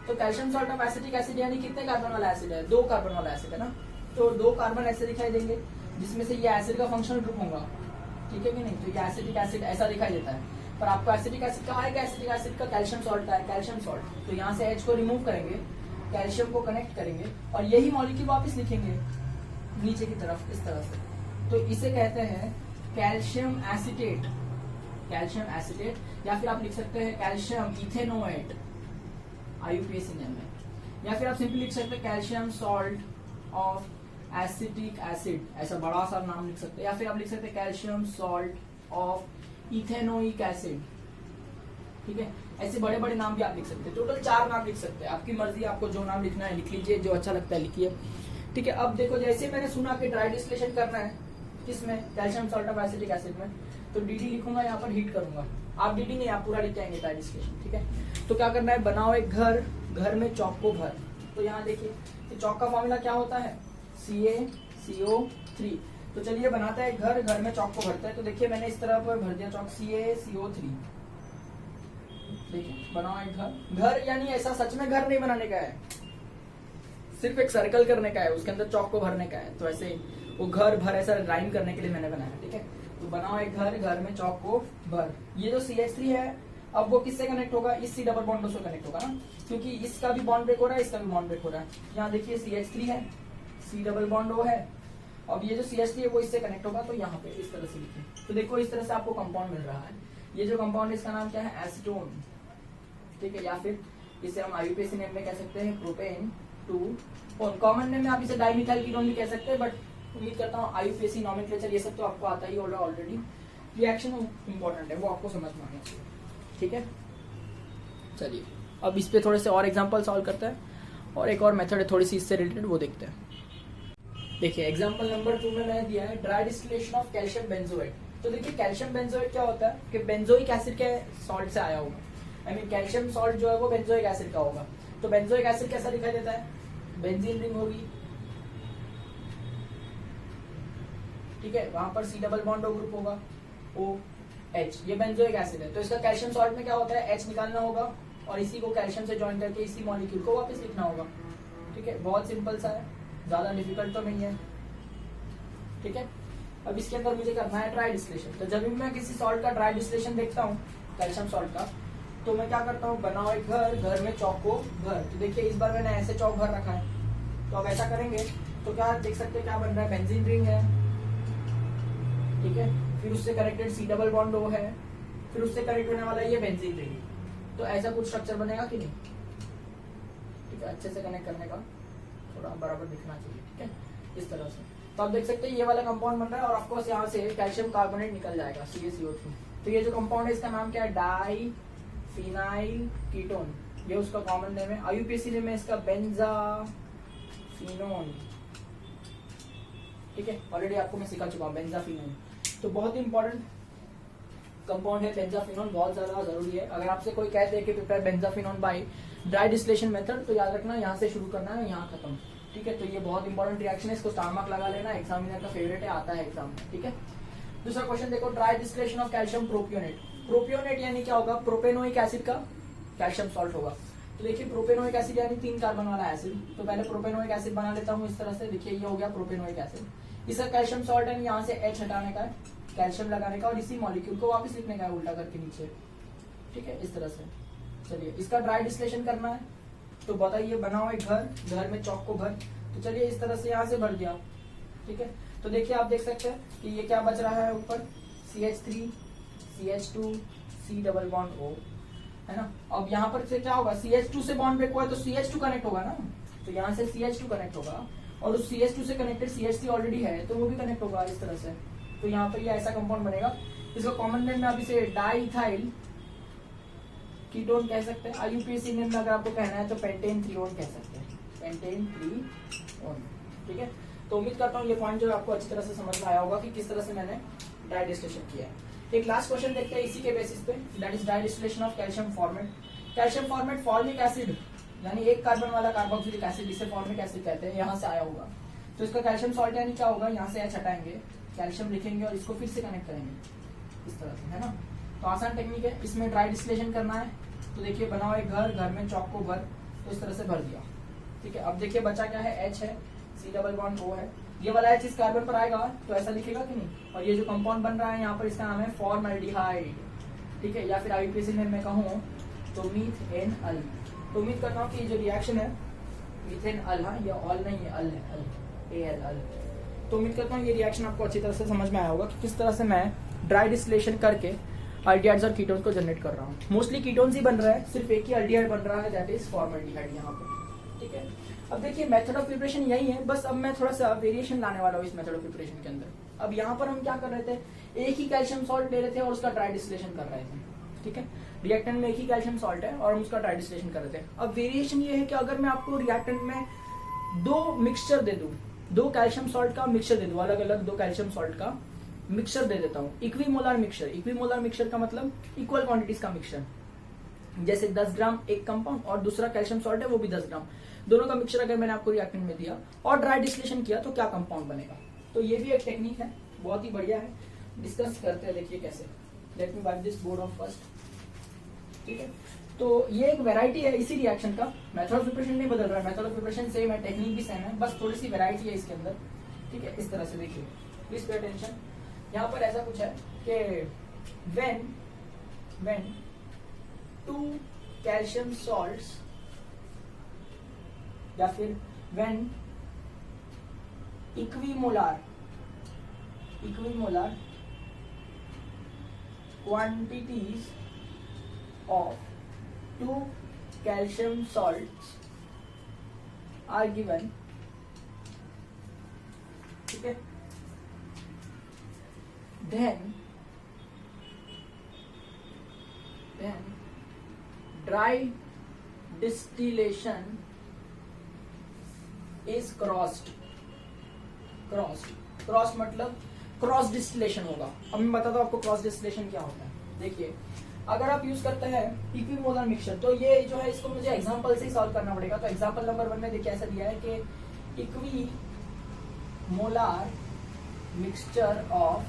तो calcium salt of acetic acid यानी कितने कार्बन वाला एसिड है, 2 कार्बन वाला एसिड है ना। तो 2 कार्बन ऐसे दिखाई देंगे जिसमें से ये एसिड का फंक्शनल ग्रुप होगा, ठीक है कि नहीं। तो ये एसिटिक एसिड ऐसा दिखाई देता है, पर आपको एसिटिक एसिड कहा है कि एसिटिक एसिड का कैल्शियम सॉल्ट का है, कैल्शियम सॉल्ट। तो यहाँ से H को रिमूव करेंगे, कैल्शियम को कनेक्ट करेंगे और यही मॉलिक्यूल वापस लिखेंगे नीचे की तरफ इस तरह से। तो इसे कहते हैं कैल्शियम एसिटेट, कैल्शियम एसिटेट, या फिर आप लिख सकते हैं कैल्शियम इथेनोएट IUPAC नेम में, या फिर आप सिंपली लिख सकते हैं calcium salt of acetic acid, ऐसा बड़ा सा नाम लिख सकते हैं, या फिर आप लिख सकते हैं calcium salt of ethanoic acid, ठीक है। ऐसे बड़े बड़े नाम भी आप लिख सकते हैं, टोटल 4 नाम लिख सकते हैं, आपकी मर्जी, आपको जो नाम लिखना है लिख लीजिए, जो अच्छा लगता है लिखिए, ठीक है। अब देखो जैसे मैंने सुना कि ड्राई डिस्टिलेशन करना है किसमें, calcium salt of acetic acid में, तो DD लिखूंगा, यहाँ पर हीट करूंगा। आप DD नहीं, आप पूरा लिख जाएंगे ड्राई डिस्टिलेशन, ठीक है। तो क्या करना है, बनाओ एक घर, घर में चौक को भर। तो यहाँ देखिए तो चौक का फॉर्मूला क्या होता है, CaCO3। तो चलिए बनाते हैं घर, घर में चौक को भरते हैं। तो देखिए मैंने इस तरह पर भर दिया चौक CaCO3, देखिए बनाओ एक घर, घर यानी ऐसा सच में घर नहीं बनाने का है, सिर्फ एक सर्कल करने का है, उसके अंदर चौक को भरने का है। तो ऐसे वो घर भर ऐसा राइम करने के लिए मैंने बनाया, ठीक है। तो बनाओ एक घर, घर में चौक को भर। ये जो CH3 है अब वो किससे कनेक्ट होगा, इस C डबल बॉन्ड से कनेक्ट होगा ना, क्योंकि इसका भी बॉन्ड ब्रेक हो रहा है, इसका भी बॉन्ड ब्रेक हो रहा है। यहाँ देखिए CH3 है, C डबल बॉन्ड O है, अब ये जो CH3 है वो इससे कनेक्ट होगा, तो यहाँ पे इस तरह से लिखिए। तो देखो इस तरह से आपको कंपाउंड मिल रहा है। ये जो कंपाउंड है इसका नाम क्या है, एसीटोन, ठीक है, या फिर इसे हम IUPAC नेम में कह सकते हैं प्रोपेन 2। कॉमन नेम में आप इसे डाइमिथाइल कीटोन भी कह सकते हैं, बट उम्मीद करता हूँ IUPAC नॉमेनक्लेचर ये सब तो आपको आता ही होगा ऑलरेडी। रिएक्शन इंपॉर्टेंट है, वो आपको समझ में आना चाहिए, ठीक है। चलिए अब इस पे थोड़े से और एग्जांपल सॉल्व करते हैं, और एक और मेथड है थोड़ी सी इससे रिलेटेड, वो देखते हैं। देखिए एग्जांपल नंबर 2 में मैंने दिया है dry distillation of calcium benzoate. तो देखिए कैल्शियम बेंजोइक क्या होता है कि बेंजोइक एसिड के सॉल्ट से आया होगा, आई मीन कैल्शियम सॉल्ट जो है वो बेंजोइक एसिड का होगा। तो बेंजोइक एसिड कैसा दिखाई देता है, बेंजीन रिंग होगी, ठीक है, वहां पर सी डबल बॉन्ड ग्रुप होगा ओ एच, ये बेंजोइक एसिड है। तो इसका कैल्शियम सॉल्ट में क्या होता है, एच निकालना होगा और इसी को कैल्शियम से ज्वाइन करके इसी मॉलिक्यूल को वापस लिखना होगा, ठीक है, बहुत सिंपल सा है, ज्यादा डिफिकल्ट तो नहीं है, ठीक है। अब इसके अंदर मुझे करना है ड्राई डिस्टिलेशन। तो जब भी मैं किसी सॉल्ट का ड्राई डिस्टिलेशन देखता हूँ, कैल्शियम सॉल्ट का, तो मैं क्या करता हूँ, बनाओ एक घर, घर में चौक को भर। तो देखिए इस बार मैंने ऐसे चौक भर रखा है, तो अब ऐसा करेंगे तो क्या देख सकते हैं, क्या बन रहा है, बेंजीन रिंग है, ठीक है, फिर उससे connected C double bond O है, फिर उससे कनेक्ट होने वाला ये बेंजीन रिंग। तो ऐसा कुछ स्ट्रक्चर बनेगा कि नहीं, ठीक है, अच्छे से कनेक्ट करने का थोड़ा बराबर दिखना चाहिए, ठीक है, इस तरह से। तो आप देख सकते हैं ये वाला कंपाउंड बन रहा है और ऑफकोर्स यहाँ से कैल्शियम कार्बोनेट निकल जाएगा, CaCO3। तो ये जो कंपाउंड है इसका नाम क्या है, डाई फिनाइल कीटोन, ये उसका कॉमन नेम है। IUPAC नेम है इसका बेंजाफिनोन, ठीक है, ऑलरेडी आपको मैं सिखा चुका हूँ बेंजाफिनोन। तो बहुत ही इंपॉर्टेंट कंपाउंड है बेंजाफिनोन, बहुत ज्यादा जरूरी है। अगर आपसे कोई कहते हैं कि prepare benzophenone by dry distillation method, तो याद रखना यहाँ से शुरू करना है, यहाँ खत्म, ठीक है। तो ये बहुत इंपॉर्टेंट रिएक्शन है, इसको स्टार मार्क लगा लेना, एग्जामिनर का फेवरेट है, आता है एग्जाम में, ठीक है। दूसरा क्वेश्चन देखो, dry distillation of calcium propionate. Propionate यानी क्या होगा, प्रोपेनोइक एसिड का कैल्शियम सॉल्ट होगा। तो देखिए प्रोपेनोइक एसिड यानी 3 कार्बन वाला एसिड। तो पहले प्रोपेनोइक एसिड बना लेता हूँ इस तरह से, देखिए ये हो गया प्रोपेनोइक एसिड। इसका कैल्शियम सॉल्ट है, यहाँ से H हटाने का है, कैल्शियम लगाने का और इसी मॉलिक्यूल को वापस लिखने का है उल्टा करके नीचे, ठीक है, इस तरह से। चलिए इसका ड्राई डिस्टिलेशन करना है, तो बताइए, बनाओ एक घर, घर में चौक को भर। तो चलिए इस तरह से यहाँ से भर दिया, ठीक है। तो देखिए आप देख सकते हैं कि ये क्या बच रहा है ऊपर, CH3 CH2 C double bond O, है ना। अब यहाँ पर से क्या होगा, CH2 से बॉन्ड ब्रेक हुआ है तो CH2 कनेक्ट होगा ना, तो यहाँ से CH2 कनेक्ट होगा और उस CH2 से कनेक्टेड CH3 ऑलरेडी है तो वो भी कनेक्ट होगा इस तरह से। तो यहाँ पर ये ऐसा कंपाउंड बनेगा, इसका कॉमन नेम में आप इसे डाईइथाइल कीटोन कह सकते हैं। IUPAC नेम में अगर आपको कहना है तो पेंटेन थ्रीओन कह सकते हैं, पेंटेन थ्रीओन, ठीक है। तो उम्मीद करता हूँ ये पॉइंट जो आपको अच्छी तरह से समझ में आया होगा कि किस तरह से मैंने ड्राई डिस्टिलेशन किया है। एक लास्ट क्वेश्चन देखते हैं इसी के बेसिस पे, that is dry distillation of calcium formate. Calcium formate formic acid यानी एक कार्बन वाला कार्बोक्सिलिक एसिड, इसे फॉर्मिक एसिड कहते हैं, यहाँ से आया होगा। तो इसका कैल्शियम सॉल्ट यानी क्या होगा, यहाँ से H हटाएंगे, कैल्शियम लिखेंगे और इसको फिर से कनेक्ट करेंगे इस तरह से, है ना। तो आसान टेक्निक है, इसमें ड्राई डिस्टिलेशन करना है। तो देखिए बनाओ एक घर, घर में चौक को भर, तो इस तरह से भर दिया, ठीक है। अब देखिए बचा क्या है, H है, C डबल बॉन्ड O है, ये वाला H इस कार्बन पर आएगा तो ऐसा लिखेगा कि नहीं। और ये जो कंपाउंड बन रहा है यहाँ पर, इसका नाम है फॉर्मल्डिहाइड, ठीक है, या फिर IUPAC नेम में कहूँ तो मीथेनॉल। तो उम्मीद करता हूँ कि ये जो रिएक्शन है मीथेनॉल, हाँ ये ऑल नहीं है, अल है, अल AL। तो उम्मीद करता हूँ ये रिएक्शन आपको अच्छी तरह से समझ में आया होगा कि किस तरह से मैं ड्राई डिस्टिलेशन करके अल्डिहाइड्स और कीटोन्स को जनरेट कर रहा हूँ। मोस्टली कीटोन्स ही बन रहा है, सिर्फ एक ही अल्डिहाइड बन रहा है, दैट इज फॉर्मल्डिहाइड यहाँ पर, ठीक है। अब देखिए मेथड ऑफ प्रिपरेशन यही है, बस अब मैं थोड़ा सा वेरिएशन लाने वाला हूँ इस मेथड ऑफ प्रिपरेशन के अंदर। अब यहाँ पर हम क्या कर रहे थे, एक ही कैल्शियम सॉल्ट ले रहे थे और उसका ड्राई डिस्टिलेशन कर रहे थे, ठीक है। रिएक्टेंट में एक ही कैल्शियम सॉल्ट है और हम उसका ड्राई डिस्टिलेशन कर रहे थे। अब वेरिएशन ये है कि अगर मैं आपको रिएक्टेंट में 2 मिक्सचर दे दूं, 2 कैल्शियम सॉल्ट का मिक्सचर दे दूं, अलग अलग 2 कैल्शियम सॉल्ट का मिक्सचर दे देता हूं, इक्विमोलर मिक्सचर। इक्विमोलर मिक्सचर का मतलब इक्वल क्वांटिटीज का मिक्सचर, जैसे 10 ग्राम एक कंपाउंड और दूसरा कैल्शियम सॉल्ट है वो भी 10 ग्राम, दोनों का मिक्सचर अगर मैंने आपको रिएक्टेंट में दिया और ड्राई डिस्टिलेशन किया तो क्या कंपाउंड बनेगा। तो ये भी एक टेक्निक है, बहुत ही बढ़िया है, डिस्कस करते हैं, देखिए कैसे। Let me wipe this board of first, ठीक है। तो ये एक वैरायटी है इसी रिएक्शन का, मेथड ऑफ प्रिपरेशन नहीं बदल रहा है, मेथड ऑफ प्रिपरेशन सेम है, टेक्निक भी सेम है, बस थोड़ी सी वैरायटी है इसके अंदर, ठीक है। इस तरह से देखिए, प्लीज पे अटेंशन। यहाँ पर ऐसा कुछ है कि when 2 कैल्शियम सॉल्ट्स या फिर when equimolar quantities of 2 calcium salts are given, ठीक है, then dry distillation is crossed मतलब क्रॉस डिस्टिलेशन होगा। अब मैं बताता हूँ आपको क्रॉस डिस्टिलेशन क्या होता है। देखिए, अगर आप यूज करते हैं इक्विमोलर मिक्सचर, तो ये जो है इसको मुझे एग्जांपल से ही सॉल्व करना पड़ेगा। तो एग्जांपल नंबर 1 में देखिए ऐसा दिया है कि equimolar mixture of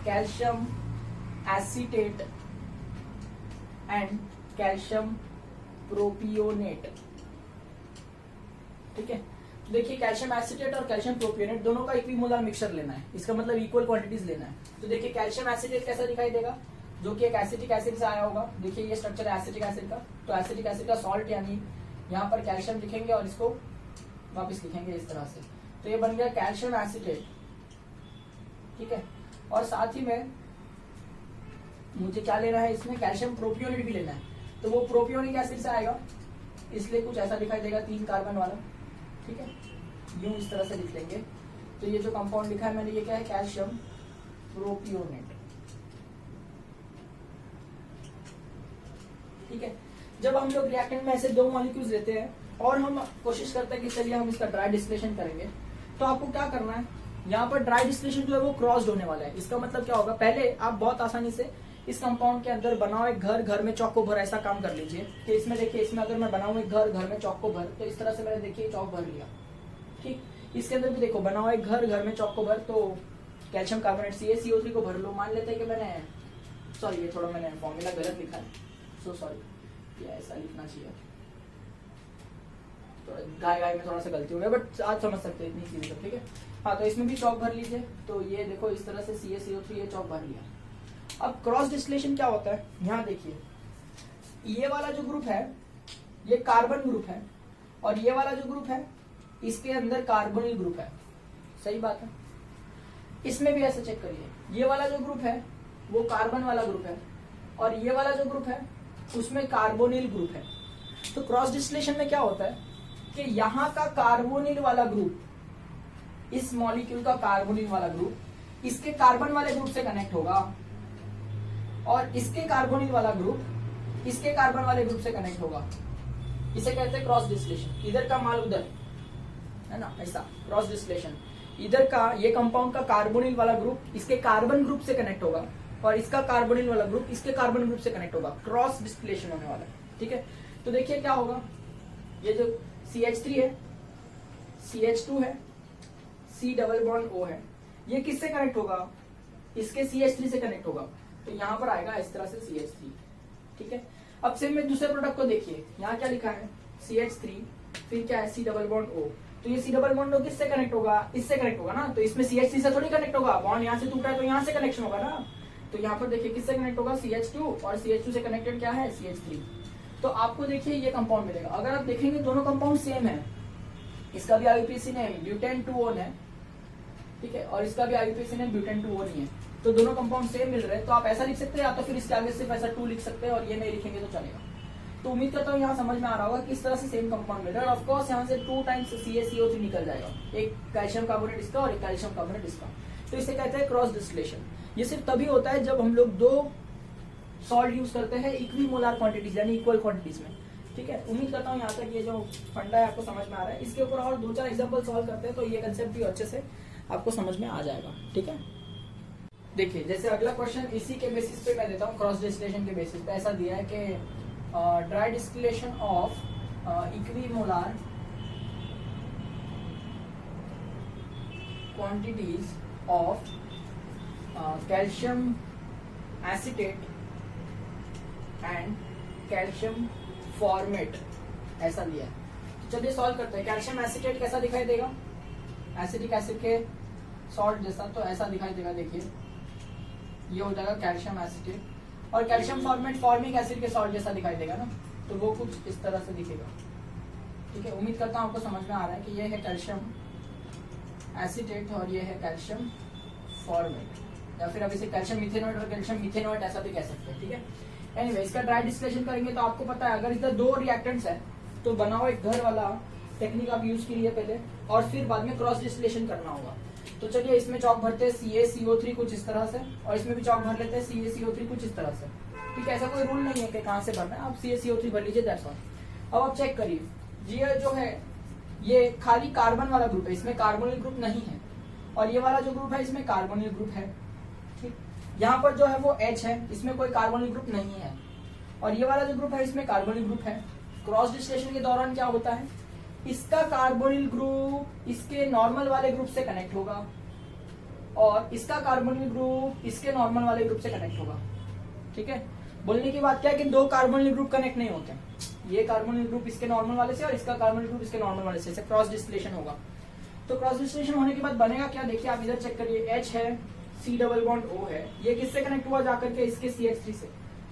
calcium acetate and calcium propionate. ठीक है, तो देखिए कैल्शियम एसीटेट और कैल्शियम प्रोपियोनेट दोनों का इक्विमोलर मिक्सचर लेना है, इसका मतलब इक्वल क्वांटिटीज लेना है। तो देखिए कैल्शियम एसीटेट कैसा दिखाई देगा, जो कि एक एसिटिक एसिड से आया होगा। देखिए ये स्ट्रक्चर है एसिटिक एसिड का, तो एसिटिक एसिड का सॉल्ट यानी यहाँ पर कैल्शियम लिखेंगे और इसको वापस लिखेंगे इस तरह से, तो ये बन गया कैल्शियम एसीटेट। ठीक है, और साथ ही में मुझे क्या लेना है, इसमें कैल्शियम प्रोपियोनेट भी लेना है, तो वो प्रोपियोनिक एसिड से आएगा, इसलिए कुछ ऐसा दिखाई देगा 3 कार्बन वाला। ठीक है, यूं इस तरह से लिख लेंगे। तो ये जो कंपाउंड लिखा है मैंने, ये क्या है, कैल्शियम प्रोपियोनेट। ठीक है, जब हम लोग रिएक्टेंट में ऐसे 2 मॉलिक्यूल्स लेते हैं और हम कोशिश करते हैं कि चलिए हम इसका ड्राई डिस्टिलेशन करेंगे, तो आपको क्या करना है, यहाँ पर ड्राई डिस्टिलेशन जो है वो क्रॉस्ड होने वाला है। इसका मतलब क्या होगा, पहले आप बहुत आसानी से इस कंपाउंड के अंदर बनाओ एक घर, घर में चौक को भर, ऐसा काम कर लीजिए कि इसमें देखिए, इसमें अगर मैं बनाऊं एक घर, घर में चौक को भर, तो इस तरह से मैंने देखिए चौक भर लिया। ठीक, इसके अंदर भी देखो बनाओ एक घर, घर में चौक को भर, तो कैल्शियम कार्बोनेट CaCO3 को भर लो। मान लेते हैं कि मैंने, सॉरी ये थोड़ा मैंने फॉर्मूला गलत लिखा है, सो सॉरी, ये ऐसा लिखना चाहिए, तो गाय में थोड़ा सा गलती हो गया, बट आज समझ सकते हैं इतनी चीजें। ठीक है, हाँ, तो इसमें भी चौक भर लीजिए। तो ये देखो इस तरह से CaCO3 ये चौक भर लिया। अब क्रॉस डिस्टिलेशन क्या होता है, यहाँ देखिए, ये वाला जो ग्रुप है ये कार्बन ग्रुप है, और ये वाला जो ग्रुप है इसके अंदर कार्बोनिल ग्रुप है। सही बात है, इसमें भी ऐसे चेक करिए, ये वाला जो ग्रुप है वो कार्बन वाला ग्रुप है, और ये वाला जो ग्रुप है उसमें कार्बोनिल ग्रुप है। तो क्रॉस डिस्टिलेशन में क्या होता है कि यहाँ का कार्बोनिल वाला ग्रुप, इस मॉलिक्यूल का कार्बोनिल वाला ग्रुप इसके कार्बन वाले ग्रुप से कनेक्ट होगा, और इसके कार्बोनिल वाला ग्रुप इसके कार्बन वाले ग्रुप से कनेक्ट होगा। इसे कहते हैं क्रॉस डिस्टिलेशन। इधर का माल उधर है ना, ऐसा क्रॉस डिस्टिलेशन। इधर का ये कंपाउंड का कार्बोनिल वाला ग्रुप इसके कार्बन ग्रुप से कनेक्ट होगा, और इसका कार्बोनिल वाला ग्रुप इसके कार्बन ग्रुप से कनेक्ट होगा। क्रॉस डिस्टिलेशन होने वाला है। ठीक है, तो देखिए क्या होगा, ये जो CH3 है, CH2 है, C डबल बॉन्ड O है, ये किससे कनेक्ट होगा, इसके CH3 से कनेक्ट होगा, तो यहाँ पर आएगा इस तरह से CH3। ठीक है, अब से में दूसरे प्रोडक्ट को देखिए, यहाँ क्या लिखा है, CH3, फिर क्या है, C डबल बॉन्ड O, तो ये C डबल बॉन्ड O किससे कनेक्ट होगा, इससे कनेक्ट होगा ना, तो इसमें CH3 से थोड़ी कनेक्ट होगा, बॉन्ड यहाँ से टूटा है तो यहाँ से कनेक्शन होगा ना। तो यहाँ पर देखिए किससे कनेक्ट होगा, CH2, और CH2 से कनेक्टेड क्या है, CH3। तो आपको देखिए ये कंपाउंड मिलेगा। अगर आप देखेंगे दोनों कंपाउंड सेम है, इसका भी IUPAC नेम ब्यूटेन 2O है, ठीक है, और इसका भी IUPAC नेम ब्यूटेन 2O नहीं है, तो दोनों कंपाउंड सेम मिल रहे हैं। तो आप ऐसा लिख सकते हैं, या तो फिर इसके आगे सिर्फ ऐसा 2 लिख सकते हैं और ये नहीं लिखेंगे तो चलेगा। तो उम्मीद करता हूँ यहाँ समझ में आ रहा होगा किस तरह से सेम कंपाउंड मिल रहा है। और ऑफकोर्स यहाँ से 2 टाइम्स CaCO3 निकल जाएगा, एक कैल्शियम कार्बोनेट इसका और एक कैल्शियम कार्बोनेट इसका। तो इसे कहते हैं क्रॉस डिस्टिलेशन। ये सिर्फ तभी होता है जब हम लोग 2 सॉल्ट यूज करते हैं इक्विमोलर क्वांटिटीज यानी इक्वल क्वांटिटीज में। ठीक है, उम्मीद करता हूँ यहाँ तक ये जो फंडा है आपको समझ में आ रहा है। इसके ऊपर और 2-4 एग्जांपल सॉल्व करते हैं तो ये कंसेप्ट भी अच्छे से आपको समझ में आ जाएगा। ठीक है, देखिए जैसे अगला क्वेश्चन इसी के बेसिस पे मैं देता हूँ, क्रॉस डिस्टिलेशन के बेसिस पे। ऐसा दिया है कि dry distillation of equimolar quantities of calcium acetate and calcium formate, ऐसा दिया है। तो चलिए सॉल्व करते हैं। कैल्शियम एसीटेट कैसा दिखाई देगा, एसिटिक एसिड के सॉल्ट जैसा, तो ऐसा दिखाई देगा। देखिए ये हो जाएगा कैल्शियम एसीटेट, और कैल्शियम फॉर्मेट फॉर्मिक एसिड के सॉल्ट जैसा दिखाई देगा ना, तो वो कुछ इस तरह से दिखेगा। ठीक है, उम्मीद करता हूँ आपको समझ में आ रहा है कि ये है कैल्शियम एसीटेट और ये है कैल्शियम फॉर्मेट, या फिर अब इसे कैल्शियम मिथेनोएट और कैल्शियम मिथेनोएट ऐसा भी कह सकते हैं। ठीक है, एनीवे इसका ड्राई डिस्टिलेशन करेंगे तो आपको पता है अगर इधर 2 रिएक्टेंट्स है तो बनाओ एक घर वाला टेक्निक आप यूज कीजिए पहले, और फिर बाद में क्रॉस डिस्टिलेशन करना होगा। तो चलिए इसमें चौक भरते हैं CaCO3 कुछ इस तरह से, और इसमें भी चौक भर लेते हैं CaCO3 कुछ इस तरह से। ठीक है, ऐसा कोई रूल नहीं है कि कहाँ से भरना है, आप CaCO3 भर लीजिए, दैट्स ऑल। अब आप चेक करिए, ये जो है ये खाली कार्बन वाला ग्रुप है, इसमें कार्बोनिल ग्रुप नहीं है, और ये वाला जो ग्रुप है इसमें कार्बोनिल ग्रुप है, ठीक। यहाँ पर जो है वो H है, इसमें कोई कार्बोनिल ग्रुप नहीं है। और ये वाला जो ग्रुप है इसमें कार्बोनिल ग्रुप है। क्रॉस डिस्टिलेशन के दौरान क्या होता है, इसका कार्बोनिल ग्रुप इसके नॉर्मल वाले ग्रुप से कनेक्ट होगा और इसका कार्बोनिल ग्रुप इसके नॉर्मल वाले ग्रुप से कनेक्ट होगा, ठीक है। बोलने की बात क्या है कि दो कार्बोनिल ग्रुप कनेक्ट नहीं होते, ये कार्बोनिल ग्रुप इसके नॉर्मल वाले से और इसका कार्बोनिल ग्रुप इसके नॉर्मल वाले से क्रॉस डिस्टिलेशन होगा। तो क्रॉस डिस्टिलेशन होने के बाद बनेगा क्या, देखिए आप इधर चेक करिए, H है, C डबल बॉन्ड O है, ये किससे कनेक्ट हुआ जाकर के, इसके CH3 से,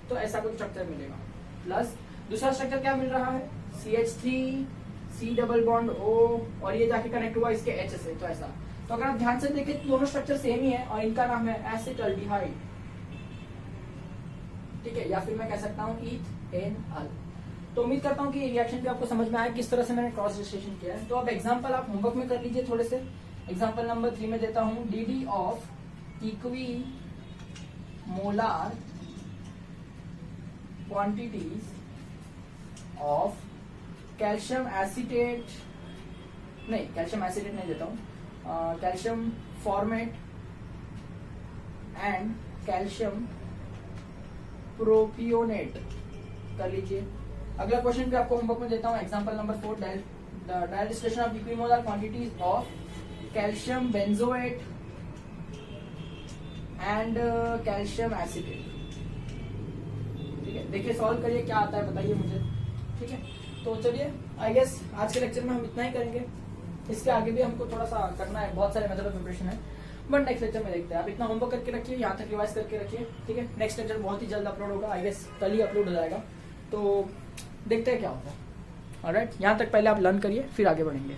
तो ऐसा कुछ स्ट्रक्चर मिलेगा। प्लस दूसरा स्ट्रक्चर क्या मिल रहा है, CH3 C double bond O और ये जाके कनेक्ट हुआ इसके H से, तो ऐसा। तो अगर आप ध्यान से देखें तो दोनों स्ट्रक्चर सेम ही है और इनका नाम है एसिटाल्डिहाइड, ठीक है, या फिर मैं कह सकता हूँ इथेनॉल। तो उम्मीद करता हूँ कि ये रिएक्शन भी आपको समझ में आया किस तरह से मैंने क्रॉस डिस्टिलेशन किया है। तो अब एग्जांपल आप होमवर्क में कर लीजिए थोड़े से। एग्जांपल नंबर 3 में देता हूँ, D of equi molar quantities of calcium acetate, नहीं कैल्शियम एसीटेट नहीं देता हूँ, calcium formate and calcium propionate कर लीजिए। अगला क्वेश्चन भी आपको होमवर्क में देता हूँ, example number 4, direct distillation of equimolar quantities of calcium benzoate and calcium acetate, ठीक है। देखिए सॉल्व करिए क्या आता है बताइए मुझे, ठीक है। तो चलिए आई गेस आज के लेक्चर में हम इतना ही करेंगे, इसके आगे भी हमको थोड़ा सा करना है, बहुत सारे मेथड ऑफ प्रिपरेशन है, बट नेक्स्ट लेक्चर में देखते हैं। आप इतना होमवर्क करके रखिए, यहाँ तक रिवाइज करके रखिए, ठीक है। नेक्स्ट लेक्चर बहुत ही जल्द अपलोड होगा, आई गेस कल ही अपलोड हो जाएगा, तो देखते हैं क्या होता है। ऑलराइट, यहाँ तक पहले आप लर्न करिए फिर आगे बढ़ेंगे।